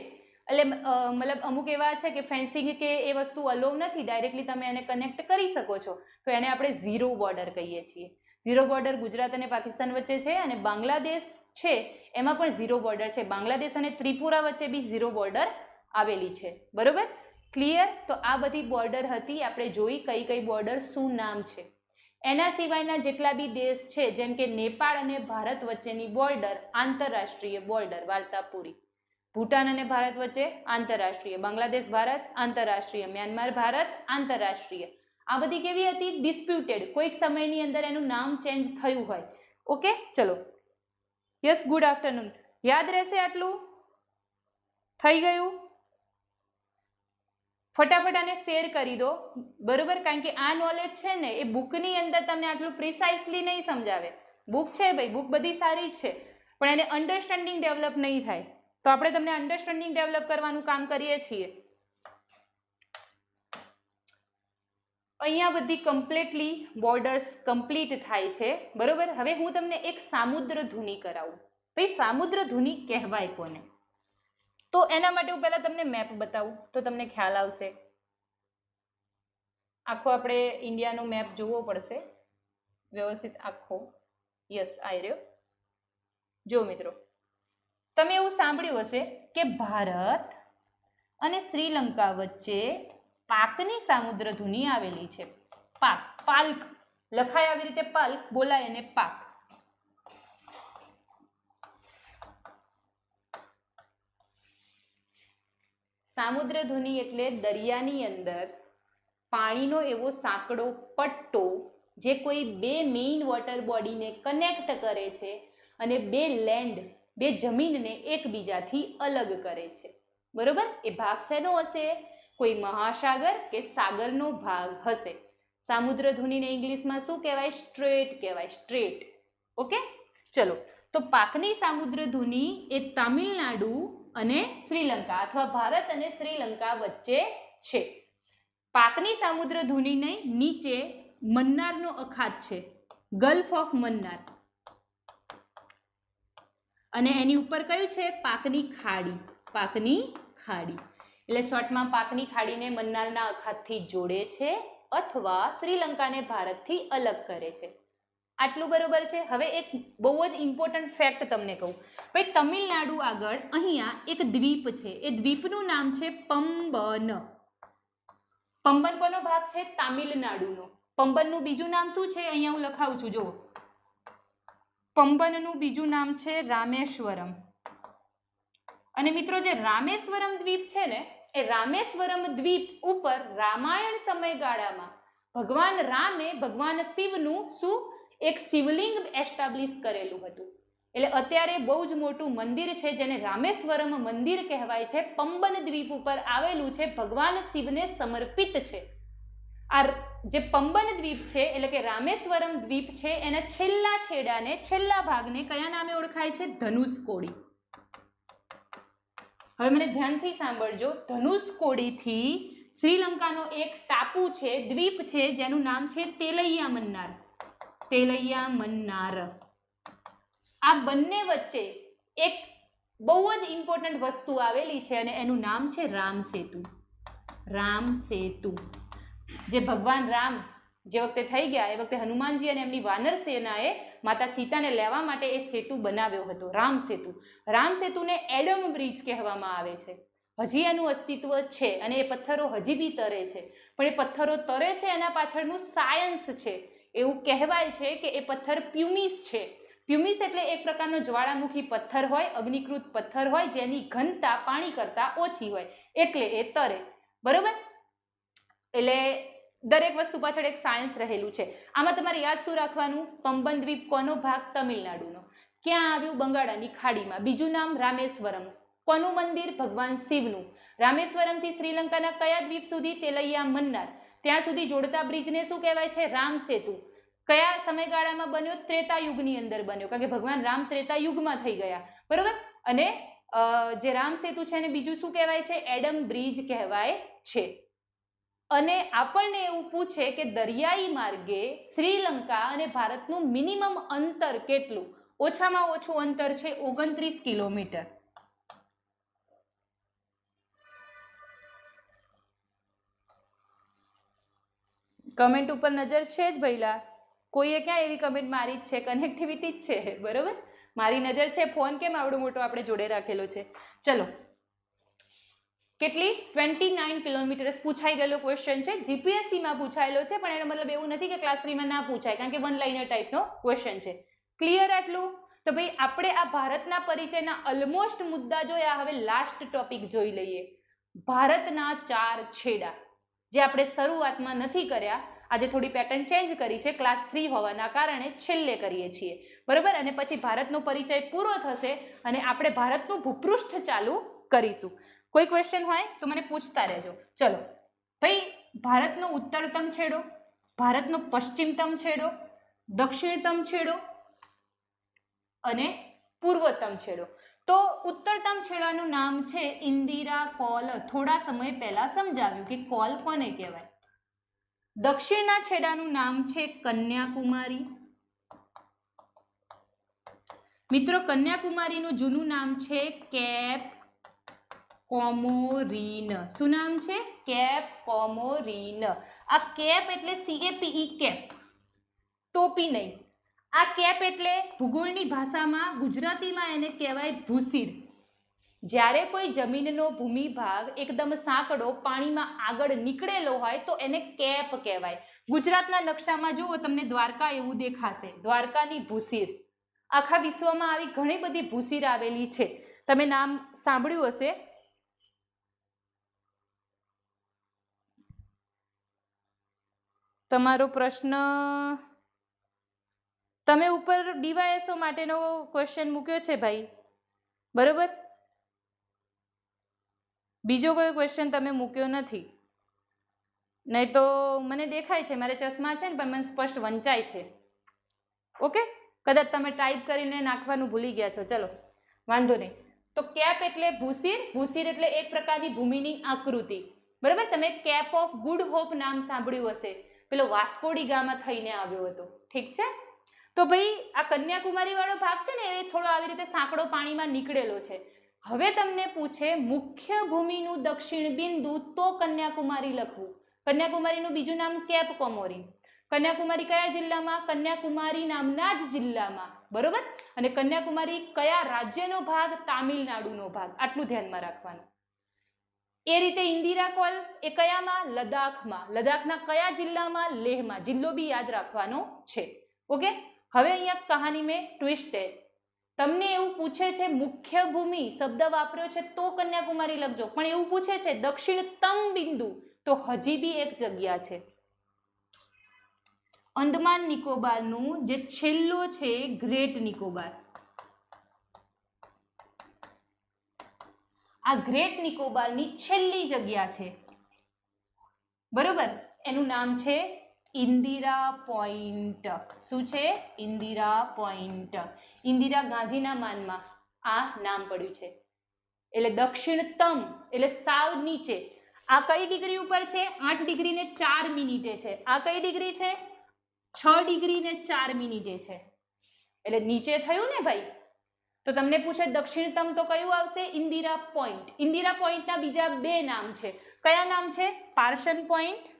A: એટલે મતલબ અમુક એવા છે કે ફેન્સિંગ કે એ વસ્તુ અલાઉ નથી, ડાયરેક્ટલી તમે એને કનેક્ટ કરી શકો છો, તો એને આપણે ઝીરો બોર્ડર કહીએ છીએ. ઝીરો બોર્ડર ગુજરાત અને પાકિસ્તાન વચ્ચે છે, અને બાંગ્લાદેશ છે એમાં પણ ઝીરો બોર્ડર છે. બાંગ્લાદેશ અને ત્રિપુરા વચ્ચે બી ઝીરો બોર્ડર આવેલી છે. બરોબર. ક્લિયર? તો આ બધી બોર્ડર હતી, આપણે જોઈ કઈ કઈ બોર્ડર શું નામ છે. એના સિવાયના જેટલા બી દેશ છે, જેમ કે નેપાળ અને ભારત વચ્ચેની બોર્ડર આંતરરાષ્ટ્રીય બોર્ડર. વાર્તા પૂરી. ભૂટાન અને ભારત વચ્ચે આંતરરાષ્ટ્રીય. બાંગ્લાદેશ ભારત આંતરરાષ્ટ્રીય. મ્યાનમાર ભારત આંતરરાષ્ટ્રીય. આ બધી કેવી હતી? ડિસ્પ્યુટેડ. કોઈક સમયની અંદર એનું નામ ચેન્જ થયું હોય. ઓકે, ચલો. Yes, good afternoon. યાદ રહેશે આટલું? થઈ ગયું? ફટાફટ આને શેર કરી દો. બરોબર. કારણ કે આ નોલેજ છે ને એ બુકની અંદર તમને આટલું પ્રિસાઇસલી નહીં સમજાવે. બુક છે ભાઈ, બુક બધી સારી જ છે, પણ એને અન્ડરસ્ટેન્ડિંગ ડેવલપ નહીં થાય. તો આપણે તમને અન્ડરસ્ટેન્ડિંગ ડેવલપ કરવાનું કામ કરીએ છીએ. અહીંયા બધી કમ્પ્લીટલી બોર્ડર્સ કમ્પ્લીટ થાય છે. બરોબર. હવે હું તમને એક સામુદ્ર ધુની કરાવું. ભાઈ સામુદ્ર ધુની કહેવાય કોને? તો એના માટે હું પહેલા તમને મેપ બતાવું તો તમને ખ્યાલ આવશે. આખો આપણે ઇન્ડિયાનો મેપ જોવો પડશે વ્યવસ્થિત આખો. યસ, આઈ રહ્યો. જો મિત્રો, તમે એવું સાંભળ્યું હશે કે ભારત અને શ્રીલંકા વચ્ચે પાકની સામુદ્ર ધુની આવેલી છે. પાક, પાલ્ક લખાય આવી રીતે, પાલ્ક બોલાય અને પાક. સામુદ્ર ધુની એટલે દરિયાની અંદર પાણીનો એવો સાંકડો પટ્ટો જે કોઈ બે મેઇન વોટર બોડીને કનેક્ટ કરે છે અને બે લેન્ડ, બે જમીનને એકબીજાથી અલગ કરે છે. બરોબર. એ ભાગ શેનો હશે? કોઈ મહાસાગર કે સાગરનો ભાગ હશે. સામુદ્ર ધુનીને ઇંગ્લિશમાં શું કહેવાય? સ્ટ્રેટ કહેવાય. સ્ટ્રેટ. ઓકે, ચલો. તો પાકની સામુદ્ર ધુની એ તામિલનાડુ અને શ્રીલંકા અથવા ભારત અને શ્રીલંકા વચ્ચે છે. પાકની સામુદ્ર ધુનીને નીચે મન્નારનો અખાત છે, ગલ્ફ ઓફ મન્નાર, અને એની ઉપર કયું છે? પાકની ખાડી. પાકની ખાડી એટલે શોર્ટમાં પાકની ખાડીને મન્નારના અખાતથી જોડે છે અથવા શ્રીલંકાને ભારતથી અલગ કરે છે. આટલું બરોબર છે. હવે એક બહુ જ ઇમ્પોર્ટન્ટ ફેક્ટ તમને કહું. ભાઈ તમિલનાડુ આગળ અહીંયા એક દ્વીપ છે. એ દ્વીપનું નામ છે પંબન. પંબન કોનો ભાગ છે? તામિલનાડુનો. પંબનનું બીજું નામ શું છે? અહીંયા હું લખાવું છું, જુઓ. પંબનનું બીજું નામ છે રામેશ્વરમ. અને મિત્રો જે રામેશ્વરમ દ્વીપ છે ને, એ રામેશ્વરમ દ્વીપ ઉપર રામાયણ સમયગાળામાં ભગવાન રામે ભગવાન શિવનું શું એક શિવલિંગ એસ્ટાબ્લિશ કરેલું હતું. એટલે અત્યારે બહુ જ મોટું મંદિર છે જેને રામેશ્વરમ મંદિર કહેવાય છે. પંબન દ્વીપ ઉપર આવેલું છે, ભગવાન શિવને સમર્પિત છે. આ જે પંબન દ્વીપ છે એટલે કે રામેશ્વરમ દ્વીપ છે, એના છેલ્લા છેડાને, છેલ્લા ભાગને કયા નામે ઓળખાય છે? ધનુષકોડી. હવે મને ધ્યાનથી સાંભળજો. ધનુષકોડીથી શ્રીલંકાનો એક ટાપુ છે, દ્વીપ છે, જેનું નામ છે તેલૈયા મન્નાર. તેલૈયા મન્નાર. આ બંને વચ્ચે એક બહુ જ ઇમ્પોર્ટન્ટ વસ્તુ આવેલી છે અને એનું નામ છે રામ સેતુ. રામ સેતુ. જે ભગવાન રામ જે વખતે થઈ ગયા એ વખતે હનુમાનજી અને એમની વાનર સેનાએ માતા સીતાને લેવા માટે એ સેતુ બનાવ્યો હતો, રામ સેતુ. રામ સેતુને એડમ બ્રિજ કહેવામાં આવે છે. હજી એનું અસ્તિત્વ છે અને એ પથ્થરો હજી બી તરે છે, પણ એ પથ્થરો તરે છે એના પાછળનું સાયન્સ છે. એવું કહેવાય છે કે એ પથ્થર પ્યુમિસ છે. પ્યુમિસ એટલે એક પ્રકારનો જ્વાળામુખી પથ્થર હોય, અગ્નિકૃત પથ્થર હોય, જેની ઘનતા પાણી કરતાં ઓછી હોય, એટલે એ તરે. બરોબર. એટલે દરેક વસ્તુ પાછળ એક સાયન્સ રહેલું છે. આમાં તમારે યાદ શું રાખવાનું? પંબન દ્વીપ કોનો ભાગ? તમિલનાડુનો. ક્યાં આવ્યું? બંગાળાની ખાડીમાં. બીજું નામ રામેશ્વરમ. કોનું મંદિર? ભગવાન શિવનું. રામેશ્વરમથી શ્રીલંકાના કયા દ્વીપ સુધી? તેલૈયા મન્નાર. ત્યાં સુધી જોડતા બ્રિજને શું કહેવાય છે? રામ સેતુ. કયા સમયગાળામાં બન્યો? ત્રેતા યુગની અંદર બન્યો, કારણ કે ભગવાન રામ ત્રેતા યુગમાં થઈ ગયા, બરોબર. અને જે રામ સેતુ છે એને બીજું શું કહેવાય છે? એડમ બ્રિજ કહેવાય છે. અને આપણને એવું પૂછે કે દરિયાઈ માર્ગે શ્રીલંકા અને ભારતનું મિનિમમ અંતર કેટલું? ઓછામાં ઓછું અંતર છે 29 કિલોમીટર. કમેન્ટ ઉપર નજર છે જ ભઈલા, કોઈએ ક્યાં એવી કમેન્ટ મારી જ છે? કનેક્ટિવિટી જ છે, બરોબર. મારી નજર છે. ફોન કેમ આવડો મોટો આપણે જોડે રાખેલો છે? ચલો, કેટલી? 29 કિલોમીટર પૂછાઈ ગયેલો ક્વેશ્ચન છે. જીપીએસસીમાં પૂછાયેલો છે, પણ એનો મતલબ એવું નથી કે ક્લાસ 3માં ના પૂછાય, કારણ કે વન લાઇનર ટાઈપનો ક્વેશ્ચન છે. ક્લિયર આટલું? તો ભાઈ આપણે આ ભારતના પરિચયના ઓલમોસ્ટ મુદ્દા જોયા. હવે લાસ્ટ ટોપિક જોઈ લઈએ, ભારતના 4 છેડા, જે આપણે શરૂઆતમાં નથી કર્યા. આજે થોડી પેટર્ન ચેન્જ કરી છે, ક્લાસ 3 હોવાના કારણે છેલ્લે કરીએ છીએ, બરોબર. અને પછી ભારતનો પરિચય પૂરો થશે અને આપણે ભારતનું ભૂપૃષ્ઠ ચાલુ કરીશું. કોઈ ક્વેશ્ચન હોય તો મને પૂછતા રહેજો. ચલો ભાઈ, ભારતનો ઉત્તરતમ છેડો, ભારતનો પશ્ચિમતમ છેડો, દક્ષિણતમ છેડો અને પૂર્વતમ છેડો. તો ઉત્તરતમ છેડાનું નામ છે ઇન્દિરા કોલ. થોડા સમય પહેલા સમજાવ્યું કે કોલ કોને કહેવાય. દક્ષિણના છેડાનું નામ છે કન્યાકુમારી. મિત્રો, કન્યાકુમારીનું જૂનું નામ છે કેપ કોમોરીન. શું નામ છે? કેપ કોમોરીન. આ કેપ એટલે CAPE, કેપ, ટોપી નહીં. આ કેપ એટલે ભૂગોળની ભાષામાં, ગુજરાતીમાં એને કહેવાય ભૂસીર. જ્યારે કોઈ જમીનનો ભૂમિભાગ એકદમ સાંકડો પાણીમાં આગળ નીકળેલો હોય તો એને કેપ કહેવાય. ગુજરાતના નકશામાં જુઓ, તમને દ્વારકા એવું દેખાશે, દ્વારકાની ભૂસીર. આખા વિશ્વમાં આવી ઘણી બધી ભૂસીર આવેલી છે, તમે નામ સાંભળ્યું હશે. તમારો પ્રશ્ન, તમે ઉપર ડીવાયએસઓ માટેનો ક્વેશ્ચન મૂક્યો છે ભાઈ, બરોબર. બીજો કોઈ ક્વેશ્ચન તમે મૂક્યો નથી, નહીં તો મને દેખાય છે, મારે ચશ્મા છે ને પણ મને સ્પષ્ટ વંચાય છે. ઓકે, કદાચ તમે ટાઈપ કરીને નાખવાનું ભૂલી ગયા છો. ચલો વાંધો નહીં. તો કેપ એટલે ભૂસીર. ભૂસીર એટલે એક પ્રકારની ભૂમિની આકૃતિ, બરાબર. તમે કેપ ઓફ ગુડ હોપ નામ સાંભળ્યું હશે, પેલો વાસ્કોડી ગામા થઈને આવ્યો હતો, ઠીક છે. તો ભાઈ આ કન્યાકુમારી વાળો ભાગ છે ને, એ થોડો આવી રીતે સાંકડો પાણીમાં નીકળેલો છે. હવે તમને પૂછે મુખ્ય ભૂમિનું દક્ષિણ બિંદુ, તો કન્યાકુમારી લખવું. કન્યાકુમારીનું બીજું નામ કેપ કોમોરીન. કન્યાકુમારી કયા જિલ્લામાં? કન્યાકુમારી નામના જ જિલ્લામાં, બરોબર. અને કન્યાકુમારી કયા રાજ્યનો ભાગ? તામિલનાડુનો ભાગ. આટલું ધ્યાનમાં રાખવાનું. એ રીતે ઇન્દિરા કોલ એ કયામાં? લદ્દાખમાં. લદ્દાખના કયા જિલ્લામાં? લેહમાં. જિલ્લો બી યાદ રાખવાનો છે. ઓકે, હવે અહીંયા કહાની મેં ટ્વિસ્ટ है. તમને એવું પૂછે છે મુખ્ય ભૂમિ શબ્દ વાપર્યો છે તો કન્યાકુમારી લખજો, પણ એવું પૂછે છે દક્ષિણતમ બિંદુ, તો હજી બી એક જગ્યા છે. અંદમાન નિકોબારનું જે છેલ્લું છે ગ્રેટ નિકોબાર. આ ગ્રેટ નિકોબારની છેલ્લી જગ્યા છે, બરોબર. એનું નામ છે ઇન્દિરા પોઈન્ટ. શું છે? ઇન્દિરા પોઈન્ટ. ઇન્દિરા ગાંધીના માનમાં આ નામ પડ્યું છે. એટલે દક્ષિણતમ એટલે સાવ નીચે. આ કઈ ડિગ્રી ઉપર છે? 8 ડિગ્રી ને 4 મિનિટે છે. આ કઈ ડિગ્રી છે? 6 ડિગ્રી ને 4 મિનિટે છે. એટલે નીચે થયું ને ભાઈ. તો તમને પૂછે દક્ષિણતમ તો કયું આવશે? ઇન્દિરા પોઈન્ટ. ઇન્દિરા પોઈન્ટના બીજા 2 નામ છે. કયા નામ છે? પાર્શન પોઈન્ટ,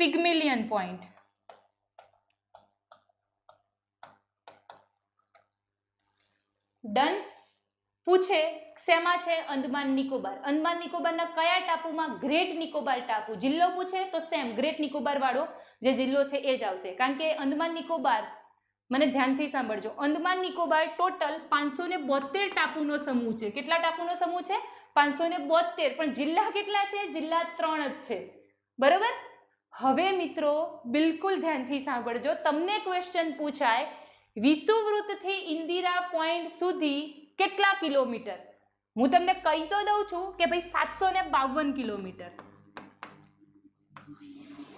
A: પિગ્મેલિયન પોઈન્ટ. ડન. પૂછે શેમાં છે? અંદમાન નિકોબાર. અંદમાન નિકોબારના કયા ટાપુમાં? ગ્રેટ નિકોબાર ટાપુ. જિલ્લો પૂછે તો સેમ ગ્રેટ નિકોબાર વાળો જે જિલ્લો છે એ જ આવશે, કારણ કે અંદમાન નિકોબાર, મને ધ્યાનથી સાંભળજો, અંદમાન નિકોબાર ટોટલ 572 ટાપુનો સમૂહ છે. કેટલા ટાપુનો સમૂહ છે? 572. પણ જિલ્લા કેટલા છે? જિલ્લા 3 જ છે, બરોબર. હવે મિત્રો બિલકુલ ધ્યાનથી સાંભળજો, તમને ક્વેશ્ચન પૂછાય વિષુવવૃત્તથી ઇન્દિરા પોઈન્ટ સુધી કેટલા કિલોમીટર, હું તમને કહી તો દઉં છું કે ભાઈ 752 કિલોમીટર.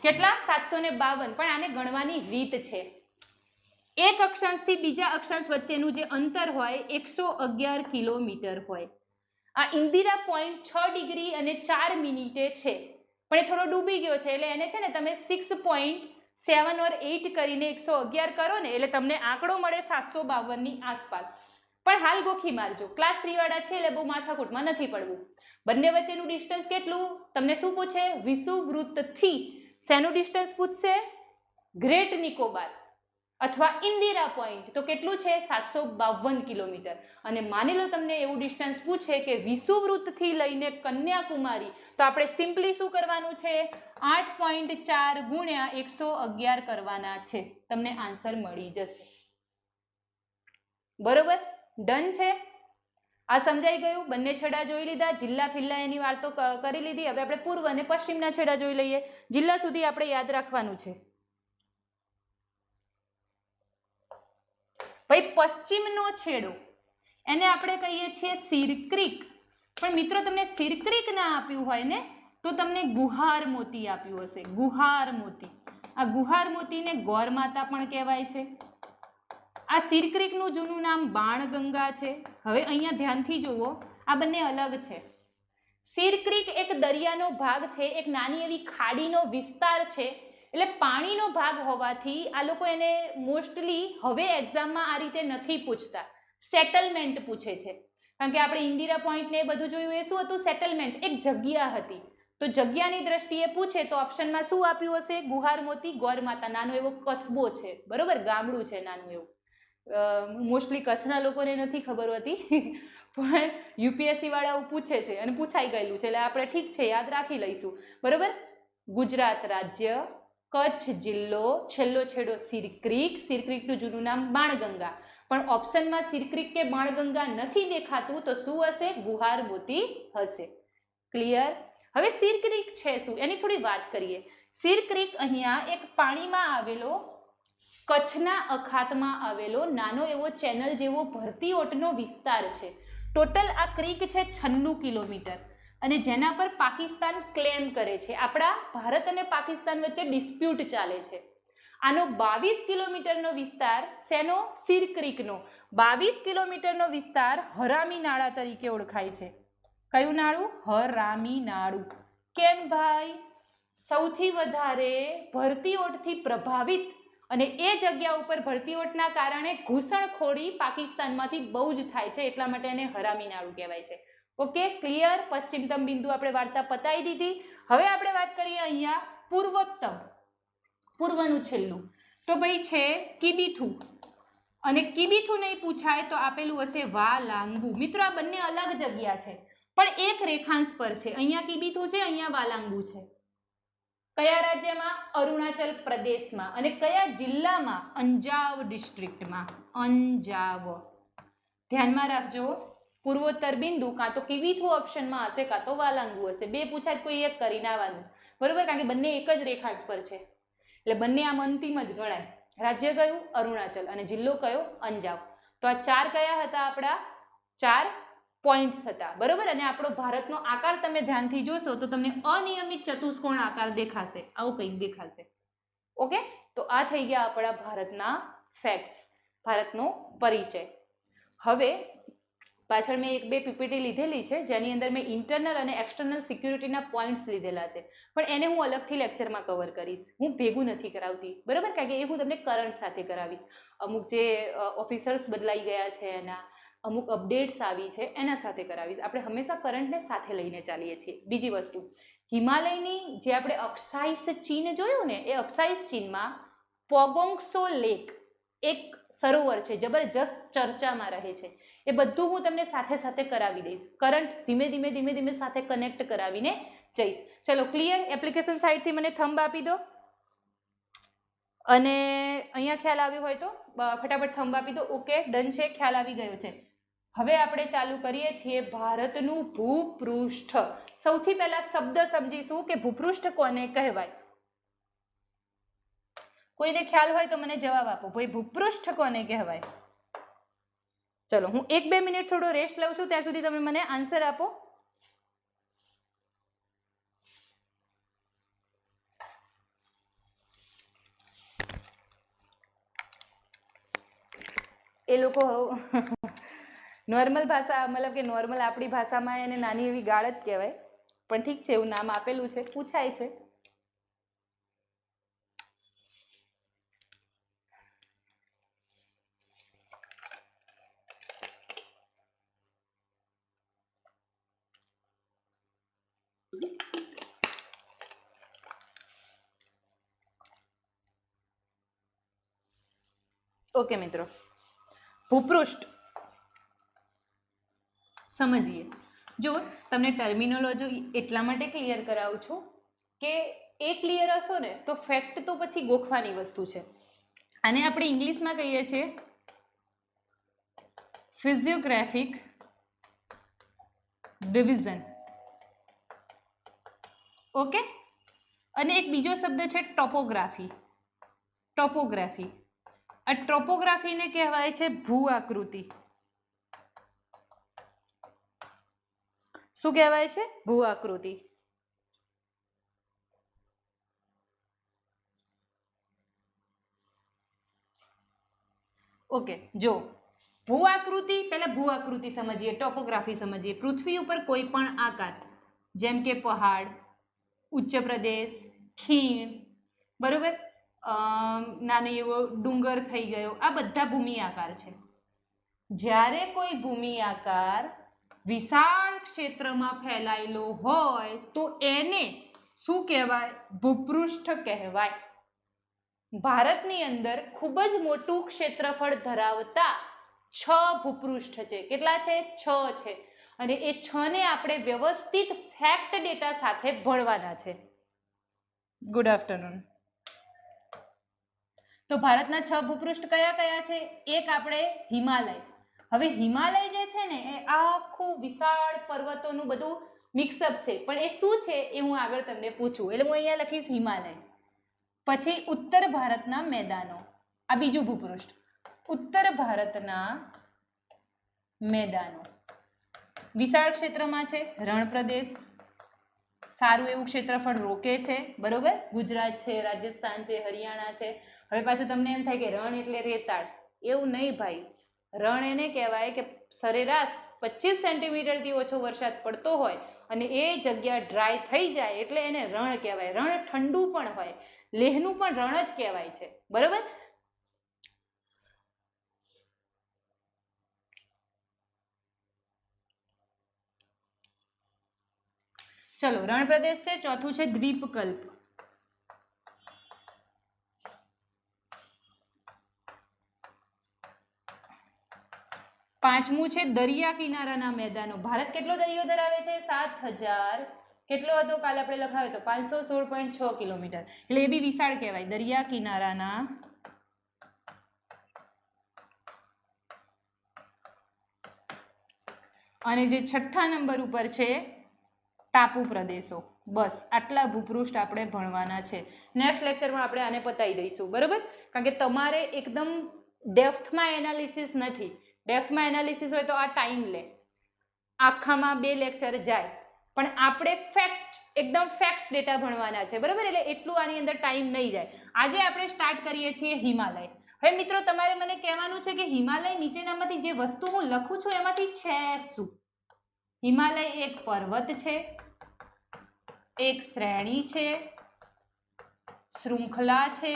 A: કેટલા? 752. પણ આને ગણવાની રીત છે. એક અક્ષાંશથી બીજા અક્ષાંશ વચ્ચેનું જે અંતર હોય 111 કિલોમીટર હોય. આ ઇન્દિરા પોઈન્ટ 6 ડિગ્રી અને 4 મિનિટે છે, પણ એ થોડો ડૂબી ગયો છે, એટલે એને છે ને તમે 6.7 or 8 કરીને 111 કરો ને એટલે તમને આંકડો મળે 752 ની આસપાસ. પણ હાલ ગોખી મારજો, ક્લાસ 3 વાળા છે એટલે બહુ માથાકૂટમાં નથી પડવું. બંને વચ્ચેનું ડિસ્ટન્સ કેટલું? તમને શું પૂછે? વિષુવવૃત્તથી શેનું ડિસ્ટન્સ પૂછશે? ગ્રેટ નિકોબાર અથવા ઇન્દિરા પોઈન્ટ, તો કેટલું છે? 752 કિલોમીટર. અને માની લો તમને એવું ડિસ્ટન્સ પૂછે કે વિષુવવૃત્તથી લઈને કન્યાકુમારી, તો આપણે સિમ્પલી શું કરવાનું છે? 8.4 ગુણ્યા 111 કરવાના છે, તમને આન્સર મળી જશે. બરોબર? ડન છે? આ સમજાઈ ગયું? બંને છેડા જોઈ લીધા, જિલ્લા ફિલ્લા એની વાતો કરી લીધી. હવે આપણે પૂર્વ અને પશ્ચિમના છેડા જોઈ લઈએ. જિલ્લા સુધી આપણે યાદ રાખવાનું છે. ભાઈ પશ્ચિમનો છેડો એને આપણે કહીએ છીએ સિરક્રીક. પણ મિત્રો તમને સિરક્રીક ના આપ્યું હોય ને તો તમને ગુહાર મોતી આપ્યું હશે. ગુહાર મોતી. આ ગુહાર મોતીને ગોર માતા પણ કહેવાય છે. આ સિરક્રીકનું જૂનું નામ બાણગંગા છે. હવે અહીંયા ધ્યાનથી જુઓ, આ બંને અલગ છે. સિરક્રીક એક દરિયાનો ભાગ છે, એક નાની એવી ખાડીનો વિસ્તાર છે, એટલે પાણીનો ભાગ હોવાથી આ લોકો એને મોસ્ટલી હવે એક્ઝામમાં આ રીતે નથી પૂછતા, સેટલમેન્ટ પૂછે છે. કારણ કે આપણે ઇન્દિરા પોઈન્ટ ને બધું જોયું, એ શું હતું? સેટલમેન્ટ, એક જગ્યા હતી. તો જગ્યાની દ્રષ્ટિએ પૂછે તો ઓપ્શનમાં શું આપ્યું હશે? ગુહાર મોતી, ગોર માતા, નાનો એવો કસ્બો છે, બરોબર, ગામડું છે નાનું એવું. મોસ્ટલી કચ્છના લોકોને નથી ખબર હોતી, પણ યુપીએસસી વાળાઓ પૂછે છે અને પૂછાઈ ગયેલું છે, એટલે આપણે ઠીક છે યાદ રાખી લઈશું. બરોબર? ગુજરાત રાજ્ય, કચ્છ જિલ્લો, છેલ્લો છેડો સિરક્રીક. સિરક્રીકનું જૂનું નામ બાણગંગા. પણ ઓપ્શનમાં સિરક્રીક કે બાણગંગા નથી દેખાતું, તો શું હશે? ગુહાર મોતી હશે. ક્લિયર? હવે સિરક્રીક છે શું એની થોડી વાત કરીએ. સિરક્રીક અહીંયા એક પાણીમાં આવેલો, કચ્છના અખાતમાં આવેલો નાનો એવો ચેનલ જેવો ભરતી ઓટનો વિસ્તાર છે. ટોટલ આ ક્રીક છે 96 કિલોમીટર, અને જેના પર પાકિસ્તાન ક્લેમ કરે છે. આપણા ભારત અને પાકિસ્તાન વચ્ચે ડિસ્પ્યુટ ચાલે છે. આનો 22 કિલોમીટરનો વિસ્તાર શેનો? સિરક્રીકનો 22 કિલોમીટરનો વિસ્તાર હરામી નાળા તરીકે ઓળખાય છે. કયું નાળું? હરામી નાળું. કેમ ભાઈ? સૌથી વધારે ભરતીઓટથી પ્રભાવિત, અને એ જગ્યા ઉપર ભરતીઓટના કારણે ઘૂસણખોરી પાકિસ્તાનમાંથી બહુ જ થાય છે, એટલા માટે એને હરામી નાળું કહેવાય છે. Okay, clear? પશ્ચિમતમ બિંદુ આપણે વાર્તા પતાવી દીધી. હવે આપણે વાત કરીએ અહીંયા પૂર્વોત્તમ, પૂર્વનું છેલ્લું. તો ભાઈ છે કિબીથુ, અને કિબીથુ નહીં પૂછાય તો આપેલું હશે વાલાંગુ. મિત્રો આ બંને અલગ જગ્યા છે, પણ એક રેખાંશ પર છે. અહીંયા કિબીથુ છે, અહીંયા વાલાંગુ છે. કયા રાજ્યમાં? અરુણાચલ પ્રદેશમાં. અને કયા જિલ્લામાં? અંજાવ ડિસ્ટ્રિક્ટમાં. અંજાવ. ધ્યાનમાં રાખજો, પૂર્વોત્તર બિંદુ કાં તો કિબીથુ ઓપ્શનમાં હશે કાં તો વાલાંગુ હશે. બે પૂછાય કોઈ એક કરીને આવવાનું, બરોબર? કારણ કે બંને એક જ રેખાંશ પર છે, એટલે બંને આમ અંતિમ જ ગણાય. રાજ્ય કયું? અરુણાચલ. અને જિલ્લો કયો? અંજાવ. તો આ ચાર કયા હતા આપણા? 4 પોઈન્ટ્સ હતા, બરોબર? અને આપણો ભારતનો આકાર તમે ધ્યાનથી જોશો તો તમને અનિયમિત ચતુષ્કોણ આકાર દેખાશે, આવું કંઈક દેખાશે. ઓકે, તો આ થઈ ગયા આપણા ભારતના ફેક્ટ્સ, ભારતનો પરિચય. હવે પાછળ મેં 1-2 પીપીટી લીધેલી છે, જેની અંદર મેં ઇન્ટરનલ અને એક્સટર્નલ સિક્યુરિટીના પોઈન્ટ્સ લીધેલા છે, પણ એને હું અલગથી લેક્ચરમાં કવર કરીશ. હું ભેગું નથી કરાવતી, બરાબર? કારણ કે એ હું તમને કરંટ સાથે કરાવીશ. અમુક જે ઓફિસર્સ બદલાઈ ગયા છે એના, અમુક અપડેટ્સ આવી છે એના સાથે કરાવીશ. આપણે હંમેશા કરંટને સાથે લઈને ચાલીએ છીએ. બીજી વસ્તુ, હિમાલયની જે આપણે અક્ષાઈસ ચીન જોયું ને, એ અક્ષાઈસ ચીનમાં પોગોંગસો લેક એક સરોવર છે, જબરજસ્ત ચર્ચામાં રહે છે. એ બધું હું તમને સાથે સાથે કરાવી દઈશ. કરંટ ધીમે ધીમે સાથે કનેક્ટ કરાવીને જઈશ. ચલો, ક્લિયર? એપ્લિકેશન સાઇટથી મને થંબ આપી દો, અને અહીંયા ખ્યાલ આવ્યો હોય તો ફટાફટ થંબ આપી દો. ઓકે, ડન છે, ખ્યાલ આવી ગયો છે. હવે આપણે ચાલુ કરીએ છીએ ભારતનું ભૂપૃષ્ઠ. સૌથી પહેલા શબ્દ સમજીશું કે ભૂપૃષ્ઠ કોને કહેવાય. કોઈને ખ્યાલ હોય તો મને જવાબ આપો ભાઈ ભૂપૃષ્ઠ કોને કહેવાય? ચલો હું 1-2 મિનિટ થોડો રેસ્ટ લઉં છું, ત્યાં સુધી તમે મને આન્સર આપો. એ લોકો નોર્મલ ભાષા મતલબ કે નોર્મલ આપણી ભાષામાં એને નાની એવી ગાળ જ કહેવાય, પણ ઠીક છે, એવું નામ આપેલું છે, પૂછાય છે. ઓકે મિત્રો, ભૂપૃષ્ઠ સમજીએ. જો તમને ટર્મિનોલોજી એટલા માટે ક્લિયર કરાવું છું કે એ ક્લિયર હશો ને તો ફેક્ટ તો પછી ગોખવાની વસ્તુ છે. આને આપણે ઇંગ્લિશમાં કહીએ છીએ ફિઝિયોગ્રાફિક ડિવિઝન. ઓકે, અને એક બીજો શબ્દ છે ટોપોગ્રાફી. ટોપોગ્રાફી, આ ટોપોગ્રાફીને કહેવાય છે ભૂ આકૃતિ. શું કહેવાય છે? ભૂ આકૃતિ. ઓકે, જો ભૂ આકૃતિ, પહેલા ભૂ આકૃતિ સમજીએ, ટોપોગ્રાફી સમજીએ. પૃથ્વી ઉપર કોઈ પણ આકાર, જેમ કે પહાડ, ઉચ્ચ પ્રદેશ, ખીણ, બરોબર, નાનો એવો ડુંગર થઈ ગયો, આ બધા ભૂમિ આકાર છે. જ્યારે કોઈ ભૂમિ આકાર વિશાળ ક્ષેત્રમાં ફેલાયેલો હોય તો એને શું કહેવાય? ભૂપૃષ્ઠ કહેવાય. ભારતની અંદર ખૂબ જ મોટું ક્ષેત્રફળ ધરાવતા 6 ભૂપૃષ્ઠ છે. કેટલા છે? 6 છે. અને એ 6 ને આપણે વ્યવસ્થિત ફેક્ટ ડેટા સાથે ભણવાના છે. Good afternoon. તો ભારતના 6 ભૂપૃષ્ઠ કયા કયા છે? એક આપણે હિમાલય. હવે હિમાલય જે છે ને એ આખું વિશાળ પર્વતોનું બધું મિક્સઅપ છે, પણ એ શું છે એ હું આગળ તમને પૂછું, એટલે હું અહીંયા લખીશ હિમાલય. પછી ઉત્તર ભારતના મેદાનો, આ બીજું ભૂપૃષ્ઠ. ઉત્તર ભારતના મેદાનો વિશાળ ક્ષેત્રમાં છે. રણ પ્રદેશ, સારું એવું ક્ષેત્રફળ રોકે છે, બરોબર. ગુજરાત છે, રાજસ્થાન છે, હરિયાણા છે. હવે પાછું તમને એમ થાય કે રણ એટલે રેતાળ. એવું નહીં ભાઈ, રણ એને કહેવાય કે સરેરાશ 25 સેન્ટીમીટરથી ઓછો વરસાદ પડતો હોય અને એ જગ્યા ડ્રાય થઈ જાય એટલે એને રણ કહેવાય. રણ ઠંડુ પણ હોય, લેહનું પણ રણ જ કહેવાય છે, બરોબર. ચલો, રણ પ્રદેશ છે. ચોથું છે દ્વીપકલ્પ. પાંચમું છે દરિયા કિનારાના મેદાનો. ભારત કેટલો દરિયો ધરાવે છે? 7000. કેટલો હતો? કાલે આપણે લખાવ્યો તો 516.6 કિલોમીટર. એટલે એ બી વિશાળ કહેવાય, દરિયા કિનારાના. અને જે છઠ્ઠા નંબર ઉપર છે ટાપુ પ્રદેશો. બસ આટલા ભૂપૃષ્ઠ આપણે ભણવાના છે. નેક્સ્ટ લેક્ચરમાં આપણે આને પતાવી દઈશું, બરાબર. કારણ કે તમારે એકદમ ડેપ્થમાં એનાલિસિસ નથી. ડેપ્થમાં એનાલિસિસ હોય તો આ ટાઈમ લે, આખામાં 2 લેક્ચર જાય, પણ આપણે એકદમ ફેક્ટ્સ ડેટા ભણવાના છે, બરાબર. એટલે એટલું આની અંદર ટાઈમ નહીં જાય. આજે આપણે સ્ટાર્ટ કરીએ છીએ હિમાલય. હવે મિત્રો તમારે મને કહેવાનું છે કે હિમાલય નીચેનામાંથી જે વસ્તુ હું લખું છું એમાંથી છે શું? હિમાલય એક પર્વત છે, એક શ્રેણી છે, શૃંખલા છે,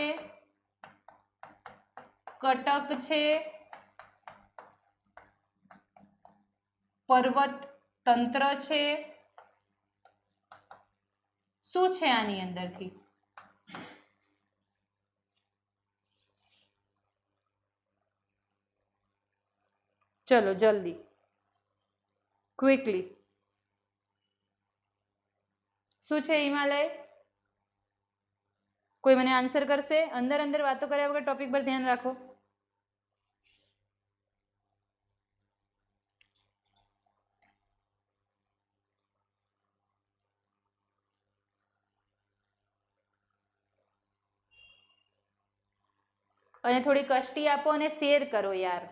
A: કટક છે, પર્વત તંત્ર છે. શું છે આની અંદરથી? ચલો જલ્દી, ક્વિકલી. શું છે હિમાલય? કોઈ મને આન્સર કરશે? અંદર અંદર વાતો કર્યા વગર ટોપિક પર ધ્યાન રાખો. અને થોડી કષ્ટી આપો અને શેર કરો યાર.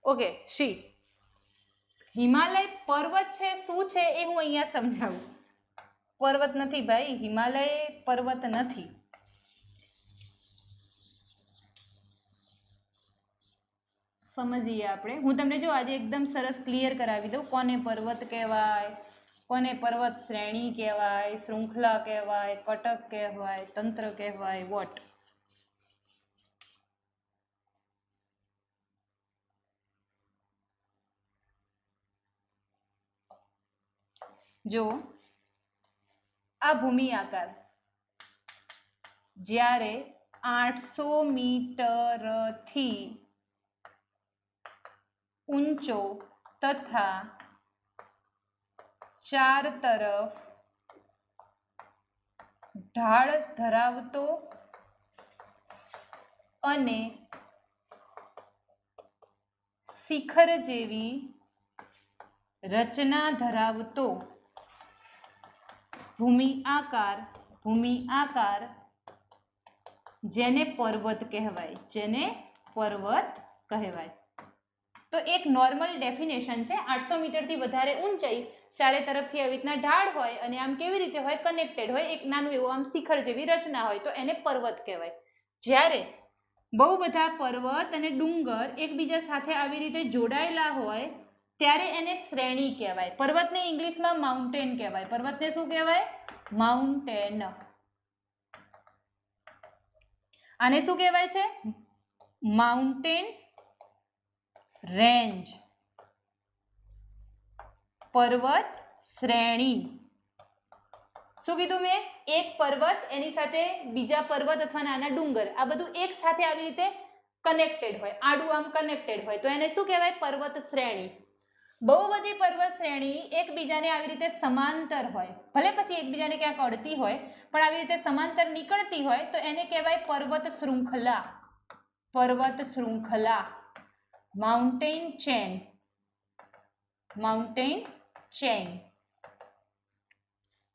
A: ઓકે, શી હિમાલય પર્વત છે શું છે એ હું અહીંયા સમજાવું. પર્વત નથી ભાઈ, હિમાલય પર્વત નથી. સમજીએ આપણે. હું તમને જો આજે એકદમ સરસ ક્લિયર કરાવી દઉં કોને પર્વત કહેવાય, કોને પર્વત શ્રેણી કહેવાય, શૃંખલા કહેવાય, કટક કહેવાય, તંત્ર કહેવાય, વોટ. જો આ ભૂમિ આકાર જ્યારે 800 મીટરથી ઊંચો તથા ચાર તરફ ઢાળ ધરાવતો અને શિખર જેવી રચના ધરાવતો ભૂમિ આકાર જેને પર્વત કહેવાય, જેને પર્વત કહેવાય. તો એક નોર્મલ ડેફિનેશન છે. 800 મીટરથી વધારે ઊંચાઈ, ચારે તરફથી આવી રીતના ઢાળ હોય અને આમ કેવી રીતે હોય, કનેક્ટેડ હોય, એક નાનું એવું આમ શિખર જેવી રચના હોય, તો એને પર્વત કહેવાય. જ્યારે બહુ બધા પર્વત અને ડુંગર એકબીજા સાથે આવી રીતે જોડાયેલા હોય ત્યારે એને શ્રેણી કહેવાય. પર્વતને ઇંગ્લિશમાં માઉન્ટેન કહેવાય. પર્વતને શું કહેવાય? માઉન્ટેન. આને શું કહેવાય છે? Mountain range. પર્વત શ્રેણી. શું કીધું મેં? એક પર્વત એની સાથે બીજા પર્વત અથવા નાના ડુંગર, આ બધું એક સાથે આવી રીતે કનેક્ટેડ હોય, આડું આમ કનેક્ટેડ હોય, તો એને શું કહેવાય? પર્વત શ્રેણી. બહુ બધી પર્વત શ્રેણી એકબીજાને આવી રીતે સમાંતર હોય, ભલે પછી એકબીજાને ક્યાંક અડતી હોય, પણ આવી રીતે સમાંતર નીકળતી હોય તો એને કહેવાય પર્વત શૃંખલા. પર્વત શૃંખલા. Mountain chain. Mountain chain.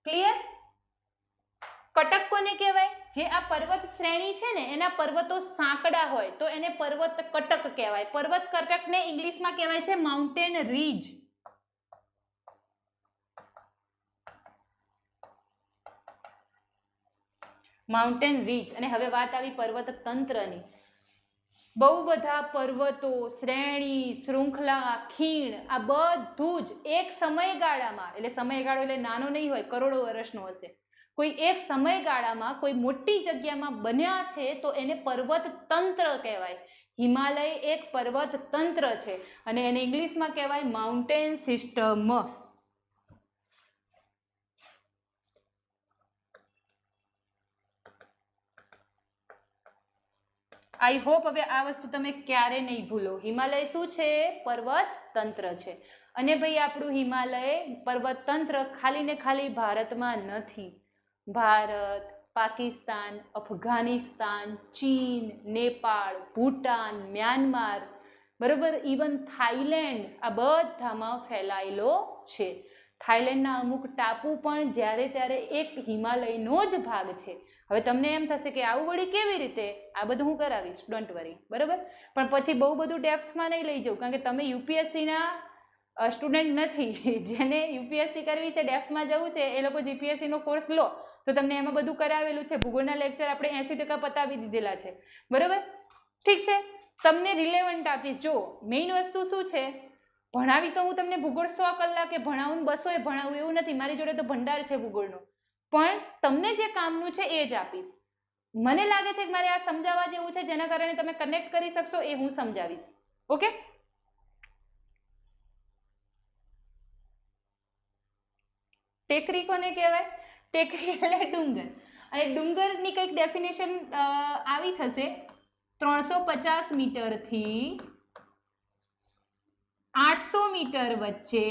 A: Clear? Cuttack કોને કહેવાય? જે આ પર્વત શ્રેણી છે ને એના પર્વતો સાંકડા હોય તો એને પર્વત કટક કહેવાય. પર્વત કટકને ઇંગ્લિશમાં કહેવાય છે માઉન્ટેન રીજ. Mountain ridge. અને હવે વાત આવી પર્વત તંત્રની. બહુ બધા પર્વતો, શ્રેણી, શૃંખલા, ખીણ, આ બધું જ એક સમયગાળામાં, એટલે સમયગાળો એટલે નાનો નહીં હોય, કરોડો વર્ષનો હશે, કોઈ એક સમયગાળામાં કોઈ મોટી જગ્યામાં બન્યા છે તો એને પર્વત તંત્ર કહેવાય. હિમાલય એક પર્વત તંત્ર છે અને એને ઇંગ્લિશમાં કહેવાય માઉન્ટેન સિસ્ટમ. આઈ હોપ હવે આ વસ્તુ તમે ક્યારે નહીં ભૂલો. હિમાલય શું છે? પર્વત તંત્ર છે. અને ભાઈ આપણું હિમાલય પર્વત તંત્ર ખાલી ને ખાલી ભારતમાં નથી. ભારત, પાકિસ્તાન, અફઘાનિસ્તાન, ચીન, નેપાળ, ભૂટાન, મ્યાનમાર, બરોબર, ઇવન થાઈલેન્ડ, આ બધામાં ફેલાયેલો છે. થાઈલેન્ડના અમુક ટાપુ પણ જ્યારે ત્યારે એક હિમાલયનો જ ભાગ છે. હવે તમને એમ થશે કે આવું વળી કેવી રીતે? આ બધું હું કરાવીશ, ડોન્ટ વરી, બરોબર. પણ પછી બહુ બધું ડેપ્થમાં નહીં લઈ જાઉં, કારણ કે તમે યુપીએસસીના સ્ટુડન્ટ નથી. જેને યુપીએસસી કરવી છે, ડેપ્થમાં જવું છે, એ લોકો જીપીએસસીનો કોર્સ લો તો તમને એમાં બધું કરાવેલું છે. ભૂગોળના લેક્ચર આપણે 80% પતાવી દીધેલા છે, બરોબર. ઠીક છે, તમને રિલેવન્ટ આપીશ. જો મેઇન વસ્તુ શું છે, ભણાવી તો હું તમને ભૂગોળ 100 કલાકે ભણાવું, 200 એ ભણાવું એવું નથી. મારી જોડે તો ભંડાર છે ભૂગોળનો. પણ તમને જે કામનું છે એ જ આપીશ. મને લાગે છે કે મારે આ સમજાવવા જેવું છે, જેના કારણે તમે કનેક્ટ કરી શકશો, એ હું સમજાવીશ. ઓકે? ટેકરી કોને કહેવાય? ટેકરી એટલે ડુંગર. અને ડુંગરની કંઈક ડેફિનેશન આવી થશે, 350 મીટરથી 800 મીટર વચ્ચે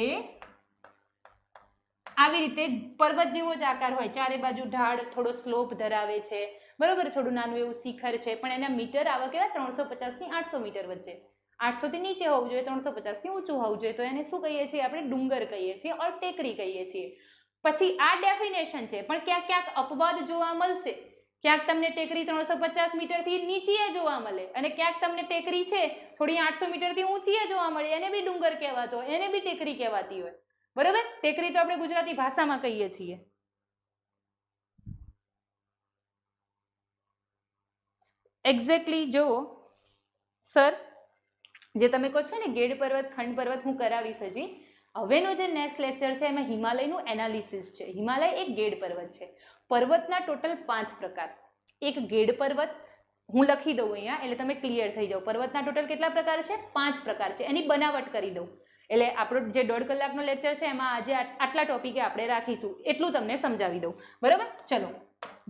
A: આવી રીતે પર્વત જેવો જ આકાર હોય, ચારે બાજુ ઢાળ, થોડો સ્લોપ ધરાવે છે, બરોબર, થોડું નાનું એવું શિખર છે, પણ એના મીટર આવા કેવા 350 થી 800 મીટર વચ્ચે. 800 થી નીચે હોવું જોઈએ, 350 થી ઊંચું હોવું જોઈએ, તો એને શું કહીએ છીએ આપણે? ડુંગર કહીએ છીએ ઓર ટેકરી કહીએ છીએ. પછી આ ડેફિનેશન છે, પણ ક્યાંક ક્યાંક અપવાદ જોવા મળશે. ક્યાંક તમને ટેકરી 350 મીટરથી નીચે જોવા મળે અને ક્યાંક તમને ટેકરી છે થોડી 800 મીટરથી ઊંચી જોવા મળે, એને બી ડુંગર કહેવાતો, એને બી ટેકરી કહેવાતી હોય. બરોબર? ટેકરી તો આપણે ગુજરાતી ભાષામાં કહીએ છીએ. એક્ઝેક્ટલી જુઓ સર, જે તમે કહો છો ને ગેડ પર્વત, ખંડ પર્વત, હું કરાવીશ હજી. હવેનો જે નેક્સ્ટ લેક્ચર છે એમાં હિમાલયનું એનાલિસિસ છે. હિમાલય એક ગેડ પર્વત છે. પર્વતના ટોટલ 5 પ્રકાર. એક ગેડ પર્વત, હું લખી દઉં અહીંયા એટલે તમે ક્લિયર થઈ જાઓ. પર્વતના ટોટલ કેટલા પ્રકાર છે? 5 પ્રકાર છે. એની બનાવટ કરી દઉં એટલે આપણો જે 1.5 કલાકનો લેક્ચર છે એમાં આજે આટલા ટોપિકે આપણે રાખીશું, એટલું તમને સમજાવી દઉં. બરાબર? ચલો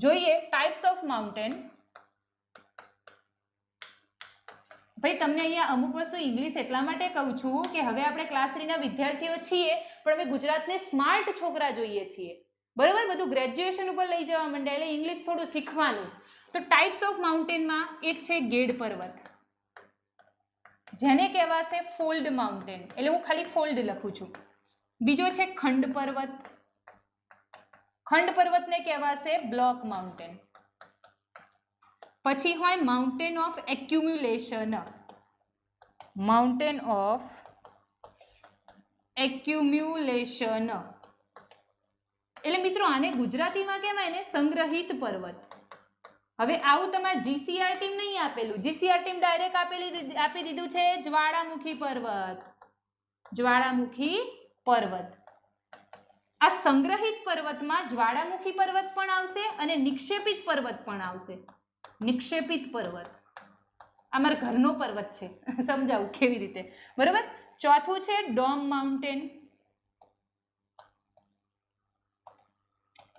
A: જોઈએ ટાઈપ્સ ઓફ માઉન્ટેન. ભાઈ તમને અહીંયા અમુક વસ્તુ ઇંગ્લિશ એટલા માટે કહું છું કે હવે આપણે ક્લાસ 3ના વિદ્યાર્થીઓ છીએ, પણ હવે ગુજરાતને સ્માર્ટ છોકરા જોઈએ છીએ. બરાબર? બધું ગ્રેજ્યુએશન ઉપર લઈ જવા માંડે એટલે ઇંગ્લિશ થોડું શીખવાનું. તો ટાઈપ્સ ઓફ માઉન્ટેનમાં એક છે ગેડ પર્વત, જેને કહેવાશે ફોલ્ડ માઉન્ટેન, એટલે હું ખાલી ફોલ્ડ લખું છું. બીજો છે ખંડ પર્વત. ખંડ પર્વતને કહેવાશે બ્લોક માઉન્ટેન. પછી હોય mountain of accumulation. Mountain of accumulation એટલે મિત્રો આને ગુજરાતીમાં કહેવાય ને સંગ્રહિત પર્વત. હવે આવું તમારે જીસીઆર ટીમ નહીં આપેલું. જીસીઆર ટીમ ડાયરેક્ટ આપી દીધું છે જ્વાળામુખી પર્વત. જ્વાળામુખી પર્વત. આ સંગ્રહિત પર્વતમાં જ્વાળામુખી પર્વત પણ આવશે અને નિક્ષેપિત પર્વત પણ આવશે. નિક્ષેપિત પર્વત અમારા ઘરનો પર્વત છે, સમજાવું કેવી રીતે. બરોબર? ચોથું છે ડોમ માઉન્ટેન,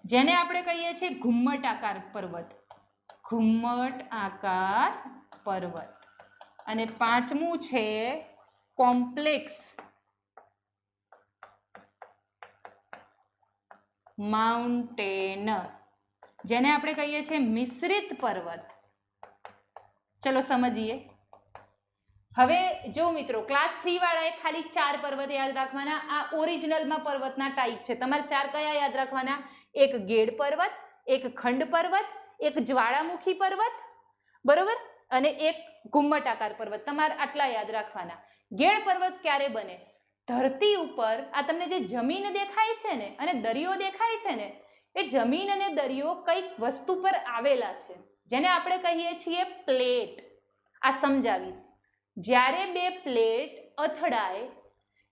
A: જેને આપણે કહીએ છીએ ઘુમ્મટ આકાર પર્વત. ઘુમ્મટ આકાર પર્વત. અને પાંચમું છે કોમ્પ્લેક્સ માઉન્ટેન, જેને આપણે કહીએ છીએ મિશ્રિત પર્વત. ચલો સમજીએ. હવે જો મિત્રો ક્લાસ 3 વાળાએ ખાલી 4 પર્વત યાદ રાખવાના. આ ઓરિજિનલમાં પર્વતના ટાઈપ છે. તમારે 4 કયા યાદ રાખવાના? એક ગેડ પર્વત, એક ખંડ પર્વત, એક જ્વાળામુખી પર્વત, બરોબર, અને એક ઘુમ્મટ આકાર પર્વત. તમારે આટલા યાદ રાખવાના. ગેડ પર્વત ક્યારે બને? ધરતી ઉપર આ તમને જે જમીન દેખાય છે ને અને દરિયો દેખાય છે ને, એ જમીન અને દરિયો કઈક વસ્તુ પર આવેલા છે, જેને આપણે કહીએ છીએ પ્લેટ. આ સમજાવીશ. જ્યારે બે પ્લેટ અથડાય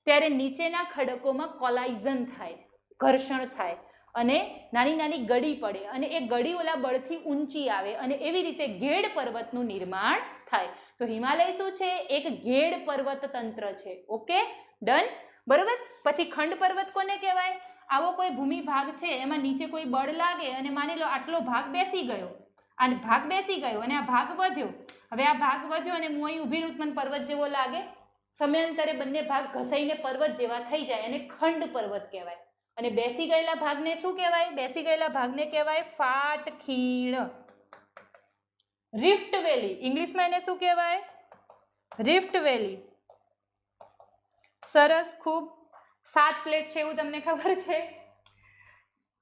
A: ત્યારે નીચેના ખડકોમાં કોલાઇઝન થાય, ઘર્ષણ થાય અને નાની નાની ગડી પડે અને એ ગડી ઓલા બળથી ઊંચી આવે અને એવી રીતે ગેડ પર્વતનું નિર્માણ થાય. તો હિમાલય શું છે? એક ગેડ પર્વત તંત્ર છે. Okay, done. બરોબર? પછી ખંડ પર્વત કોને કહેવાય? આવો કોઈ ભૂમિ ભાગ છે, એમાં નીચે કોઈ બળ લાગે અને માની લો આટલો ભાગ બેસી ગયો, આ ભાગ બેસી ગયો અને આ ભાગ વધ્યો. હવે આ ભાગ વધ્યો અને હું અહીં ઊભી રહું, મને પર્વત જેવો લાગે. સમયાંતરે બંને ભાગ ઘસાઈને પર્વત જેવા થઈ જાય અને ખંડ પર્વત કહેવાય. અને બેસી ગયેલા ભાગને શું કહેવાય? બેસી ગયેલા ભાગને કહેવાય ફાટ ખીણ, રિફ્ટ વેલી. ઇંગ્લિશમાં એને શું કહેવાય? રિફ્ટ વેલી. સરસ, ખૂબ. 7 પ્લેટ છે એવું તમને ખબર છે.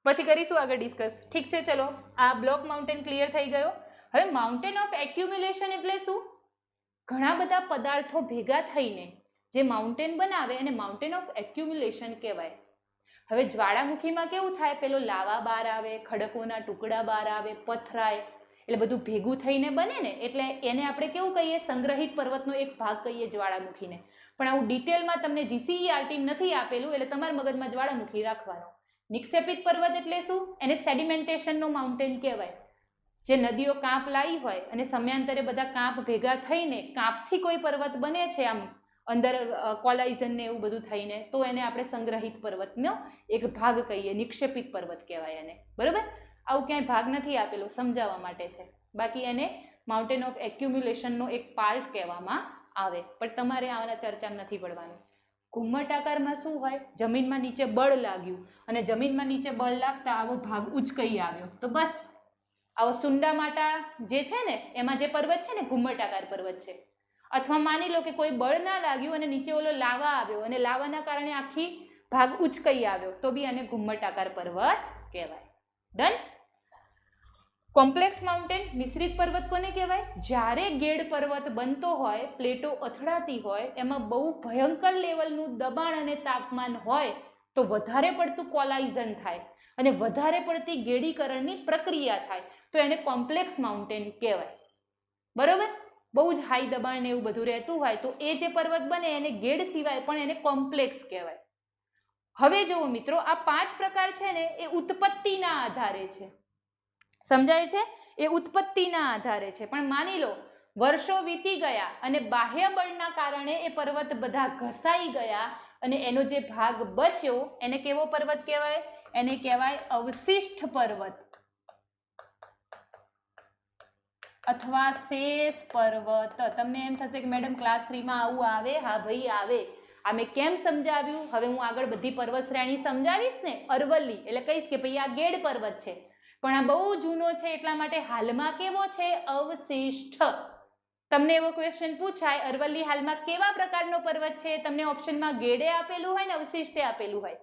A: પછી કરીશું આગળ ડિસ્કસ. ઠીક છે, ચલો આ બ્લોક માઉન્ટેન ક્લિયર થઈ ગયો. હવે માઉન્ટેન ઓફ એક્યુમ્યુલેશન એટલે શું? ઘણા બધા પદાર્થો ભેગા થઈને જે માઉન્ટેન બનાવે એને માઉન્ટેન ઓફ એક્યુમ્યુલેશન કહેવાય. હવે જ્વાળામુખીમાં કેવું થાય? પેલો લાવા બહાર આવે, ખડકોના ટુકડા બહાર આવે, પથરાય, એટલે બધું ભેગું થઈને બને ને, એટલે એને આપણે કેવું કહીએ? સંગ્રહિત પર્વતનો એક ભાગ કહીએ જ્વાળામુખીને. પણ આવું ડિટેલમાં તમને જીસીઈઆર ટીમ નથી આપેલું એટલે તમારા મગજમાં જ્વાળામુખી રાખવાનો. નિક્ષેપિત પર્વત એટલે શું? એને સેડિમેન્ટેશનનો માઉન્ટેન કહેવાય. જે નદીઓ કાંપ લાવી હોય અને સમયાંતરે બધા કાંપ ભેગા થઈને કાંપથી કોઈ પર્વત બને છે, આમ અંદર કોલાઇઝન ને એવું બધું થઈને, તો એને આપણે સંગ્રહિત પર્વતનો એક ભાગ કહીએ, નિક્ષેપિત પર્વત કહેવાય એને. બરોબર? આવું ક્યાંય ભાગ નથી આપેલો, સમજાવવા માટે છે. બાકી એને માઉન્ટેન ઓફ એક્યુમ્યુલેશનનો એક પાર્ટ કહેવામાં આવે, પણ તમારે આના ચર્ચામાં નથી પડવાનું. ઘુમ્મટ આકારમાં શું હોય? જમીનમાં નીચે બળ લાગ્યું અને જમીનમાં નીચે બળ લાગતા આવો ભાગ ઉચકાઈ આવ્યો, તો બસ આવો સુંડા માટા જે છે ને એમાં જે પર્વત છે ને ઘુમ્મટ આકાર પર્વત છે. અથવા માની લો કે કોઈ બળ ના લાગ્યું અને નીચે ઓલો લાવા આવ્યો અને લાવાના કારણે આખી ભાગ ઉચકાઈ આવ્યો તો બી આને ઘુમ્મટાકાર પર્વત કહેવાય. ડન. કોમ્પ્લેક્સ માઉન્ટેન મિશ્રિત પર્વત કોને કહેવાય? જ્યારે ગેડ પર્વત બનતો હોય, પ્લેટો અથડાતી હોય, એમાં બહુ ભયંકર લેવલનું દબાણ અને તાપમાન હોય તો વધારે પડતું કોલાઇઝન થાય અને વધારે પડતી ગેડીકરણની પ્રક્રિયા થાય તો એને કોમ્પ્લેક્સ માઉન્ટેન કહેવાય. બરોબર? બહુ જ હાઈ દબાણ ને એવું બધું રહેતું હોય તો એ જે પર્વત બને એને ગેડ સિવાય પણ એને કોમ્પ્લેક્સ કહેવાય. હવે જુઓ મિત્રો, આ 5 પ્રકાર છે ને એ ઉત્પત્તિના આધારે છે. સમજાય છે? એ ઉત્પત્તિના આધારે છે. પણ માની લો વર્ષો વીતી ગયા અને બાહ્ય બળના કારણે એ પર્વત બધા ઘસાઈ ગયા અને એનો જે ભાગ બચ્યો એને કેવો પર્વત કહેવાય? એને કહેવાય અવશિષ્ટ પર્વત અથવા શેષ પર્વત. તમને એમ થશે કે મેડમ ક્લાસ 3 માં આવું આવે? હા ભાઈ આવે. આ મેં કેમ સમજાવ્યું? હવે હું આગળ બધી પર્વત શ્રેણી સમજાવીશ ને. અરવલ્લી એટલે કહીશ કે ભાઈ આ ગેડ પર્વત છે પણ આ બહુ જૂનો છે એટલા માટે હાલમાં કેવો છે? અવશિષ્ટ. તમને એવો ક્વેશ્ચન પૂછાય અરવલ્લી હાલમાં કેવા પ્રકારનો પર્વત છે? તમને ઓપ્શનમાં ગેડે આપેલું હોય ને અવશિષ્ટે આપેલું હોય.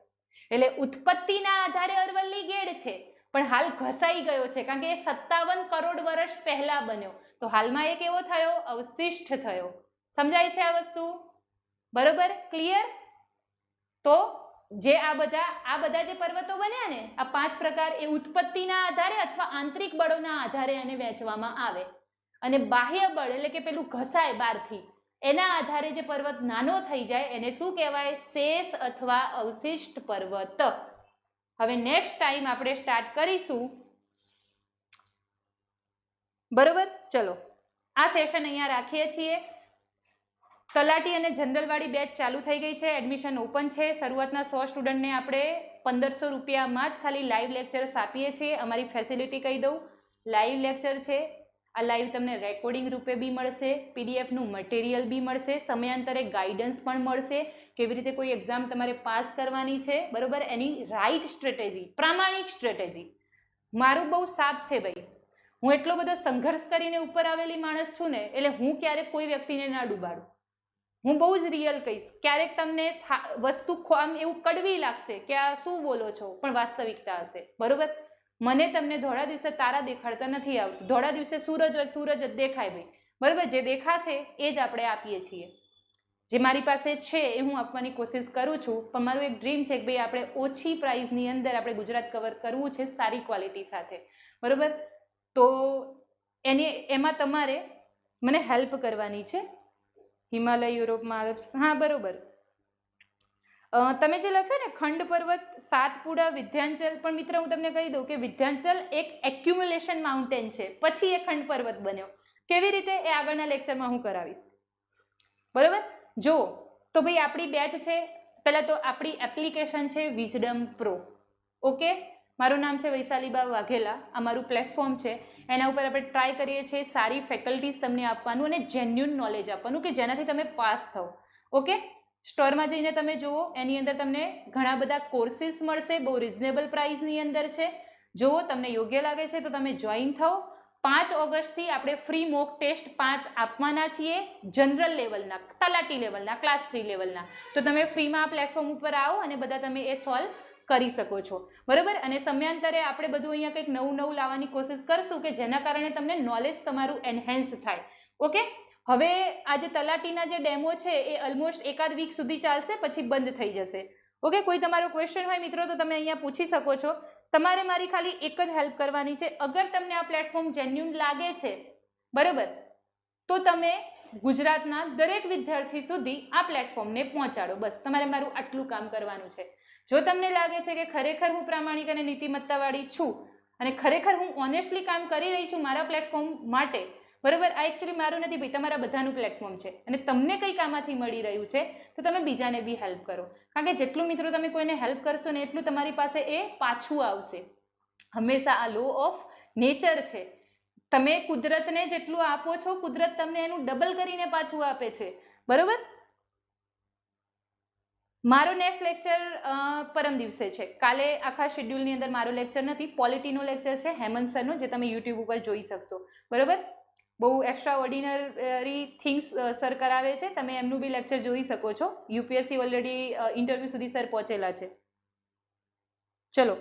A: એટલે ઉત્પત્તિના આધારે અરવલ્લી ગેડ છે પણ હાલ ઘસાઈ ગયો છે કારણ કે એ 57 કરોડ વર્ષ પહેલા બન્યો તો હાલમાં એ કેવો થયો? અવશિષ્ટ થયો. સમજાય છે આ વસ્તુ? બરોબર? ક્લિયર? તો જે આ બધા જે પર્વતો બન્યા ને આ 5 પ્રકાર એ ઉત્પત્તિના આધારે અથવા આંતરિક બળોના આધારે એને વહેંચવામાં આવે અને બાહ્ય બળ એટલે કે પેલું ઘસાય બહારથી એના આધારે જે પર્વત નાનો થઈ જાય એને શું કહેવાય? શેષ અથવા અવશિષ્ટ પર્વત. હવે નેક્સ્ટ ટાઈમ આપણે સ્ટાર્ટ કરીશું. બરોબર? ચલો આ સેશન અહીંયા રાખીએ છીએ. તલાટી અને જનરલ વાળી બેચ ચાલુ થઈ ગઈ છે. એડમિશન ઓપન છે. શરૂઆતના 100 સ્ટુડન્ટને આપણે 1500 રૂપિયામાં જ ખાલી લાઈવ લેક્ચર્સ આપીએ છીએ. અમારી ફેસિલિટી કહી દઉં, લાઈવ લેક્ચર છે. આ લાઈવ તમને રેકોર્ડિંગ રૂપે બી મળશે, પીડીએફનું મટીરિયલ બી મળશે, સમયાંતરે ગાઈડન્સ પણ મળશે. કેવી રીતે કોઈ એક્ઝામ તમારે પાસ કરવાની છે, બરોબર, એની રાઈટ સ્ટ્રેટેજી, પ્રામાણિક સ્ટ્રેટેજી. મારું બહુ સાથ છે ભાઈ. હું એટલો બધો સંઘર્ષ કરીને ઉપર આવેલી માણસ છું ને એટલે હું ક્યારેક કોઈ વ્યક્તિને ના ડૂબાડું. હું બહુ જ રિયલ કહીશ. ક્યારેક તમને વસ્તુ આમ એવું કડવી લાગશે કે આ શું બોલો છો પણ વાસ્તવિકતા હશે. બરોબર? મને તમને ધોળા દિવસે તારા દેખાડતા નથી આવતું. ધોળા દિવસે સૂરજ હોય, સૂરજ જ દેખાય ભાઈ. બરોબર? જે દેખાશે એ જ આપણે આપીએ છીએ. જે મારી પાસે છે એ હું આપવાની કોશિશ કરું છું પણ મારું એક ડ્રીમ છે કે ભાઈ આપણે ઓછી પ્રાઇઝની અંદર આપણે ગુજરાત કવર કરવું છે સારી ક્વોલિટી સાથે. બરોબર? તો એમાં તમારે મને હેલ્પ કરવાની છે. હિમાલય, યુરોપમાં, હા બરોબર. તમે જે લખ્યું ને ખંડ પર્વત, સાતપુડા, વિંધ્યાચલ, પણ મિત્ર હું તમને કહી દઉં કે વિંધ્યાચલ એક એક્યુમ્યુલેશન માઉન્ટેન છે, પછી એ ખંડ પર્વત બન્યો. કેવી રીતે એ આગળના લેક્ચરમાં હું કરાવીશ. બરોબર? જો તો ભાઈ આપણી બેચ છે, પહેલાં તો આપણી એપ્લિકેશન છે વિઝડમ પ્રો. ઓકે, મારું નામ છે વૈશાલીબા વાઘેલા. આ મારું પ્લેટફોર્મ છે. એના ઉપર આપણે ટ્રાય કરીએ છીએ સારી ફેકલ્ટીઝ તમને આપવાનું અને જેન્યુન નોલેજ આપવાનું કે જેનાથી તમે પાસ થાઓ. ઓકે, સ્ટોરમાં જઈને તમે જુઓ, એની અંદર તમને ઘણા બધા કોર્સીસ મળશે, બહુ રિઝનેબલ પ્રાઇસની અંદર છે. જુઓ, તમને યોગ્ય લાગે છે તો તમે જોઈન થાઓ. 5 ઓગસ્ટથી આપણે ફ્રી મોક ટેસ્ટ 5 આપવાના છીએ, જનરલ લેવલના, તલાટી લેવલના, ક્લાસ 3 લેવલના. તો તમે ફ્રીમાં આ પ્લેટફોર્મ ઉપર આવો અને બધા તમે એ સોલ્વ કરી શકો છો. બરોબર? અને સમયાંતરે આપણે બધું અહીંયા કંઈક નવું લાવવાની કોશિશ કરશું કે જેના કારણે તમને નોલેજ તમારું એન્હેન્સ થાય. ઓકે, હવે આ જે તલાટીના જે ડેમો છે એ ઓલમોસ્ટ એકાદ વીક સુધી ચાલશે, પછી બંધ થઈ જશે. ઓકે, કોઈ તમારો ક્વેશ્ચન હોય મિત્રો તો તમે અહીંયા પૂછી શકો છો. તમારે મારી ખાલી એક જ હેલ્પ કરવાની છે. અગર તમને આ પ્લેટફોર્મ જેન્યુન લાગે છે, બરોબર, તો તમે ગુજરાતના દરેક વિદ્યાર્થી સુધી આ પ્લેટફોર્મને પહોંચાડો. બસ તમારે મારું આટલું કામ કરવાનું છે. જો તમને લાગે છે કે ખરેખર હું પ્રામાણિક અને નીતિમત્તાવાળી છું અને ખરેખર હું ઓનેસ્ટલી કામ કરી રહી છું મારા પ્લેટફોર્મ માટે, બરોબર, આ એકચ્યુઅલી મારું નથી ભાઈ, તમારા બધાનું પ્લેટફોર્મ છે અને તમને કંઈક આમાંથી મળી રહ્યું છે તો તમે બીજાને બી હેલ્પ કરો. કારણ કે જેટલું મિત્રો તમે કોઈને હેલ્પ કરશો ને એટલું તમારી પાસે એ પાછું આવશે. હંમેશા આ લો ઓફ નેચર છે. તમે કુદરતને જેટલું આપો છો, કુદરત તમને એનું ડબલ કરીને પાછું આપે છે. બરોબર? મારો નેક્સ્ટ લેક્ચર પરમ દિવસે છે. કાલે આખા શેડ્યુલની અંદર મારો લેક્ચર નથી, પોલિટીનો લેક્ચર છે હેમંત સરનો, જે તમે યુટ્યુબ ઉપર જોઈ શકશો. બરોબર? બહુ એક્સ્ટ્રા ઓર્ડિનરી થિંગ્સ સર કરાવે છે, તમે એમનું બી લેક્ચર જોઈ શકો છો. યુપીએસસી ઓલરેડી ઇન્ટરવ્યૂ સુધી સર પહોંચેલા છે. ચલો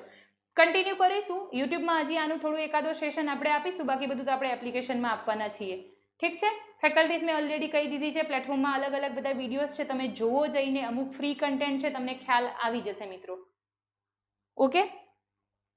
A: કન્ટિન્યુ કરીશું. યુટ્યુબમાં હજી આનું થોડું એકાદો સેશન આપણે આપીશું, બાકી બધું તો આપણે એપ્લિકેશનમાં આપવાના છીએ. ઠીક છે. ફેકલ્ટીઝ મેં ઓલરેડી કહી દીધી છે, પ્લેટફોર્મમાં અલગ અલગ બધા વિડીયોઝ છે, તમે જોવો જઈને, અમુક ફ્રી કન્ટેન્ટ છે, તમને ખ્યાલ આવી જશે મિત્રો. ઓકે.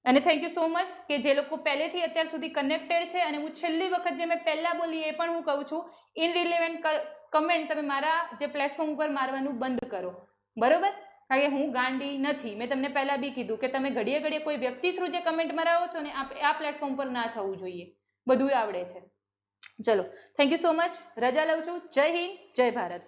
A: અને થેન્ક યુ સો મચ કે જે લોકો પહેલેથી અત્યાર સુધી કનેક્ટેડ છે. અને હું છેલ્લી વખત જે મેં પહેલાં બોલી એ પણ હું કહું છું, ઇનરિલેવન્ટ કમેન્ટ તમે મારા જે પ્લેટફોર્મ ઉપર મારવાનું બંધ કરો, બરોબર? કારણ કે હું ગાંડી નથી. મેં તમને પહેલાં બી કીધું કે તમે ઘડીએ ઘડીએ કોઈ વ્યક્તિ થ્રુ જે કમેન્ટ મરાવો છો ને, આ પ્લેટફોર્મ પર ના થવું જોઈએ. બધું આવડે છે. ચલો થેન્ક યુ સો મચ. રજા લઉં છું. જય હિન્દ, જય ભારત.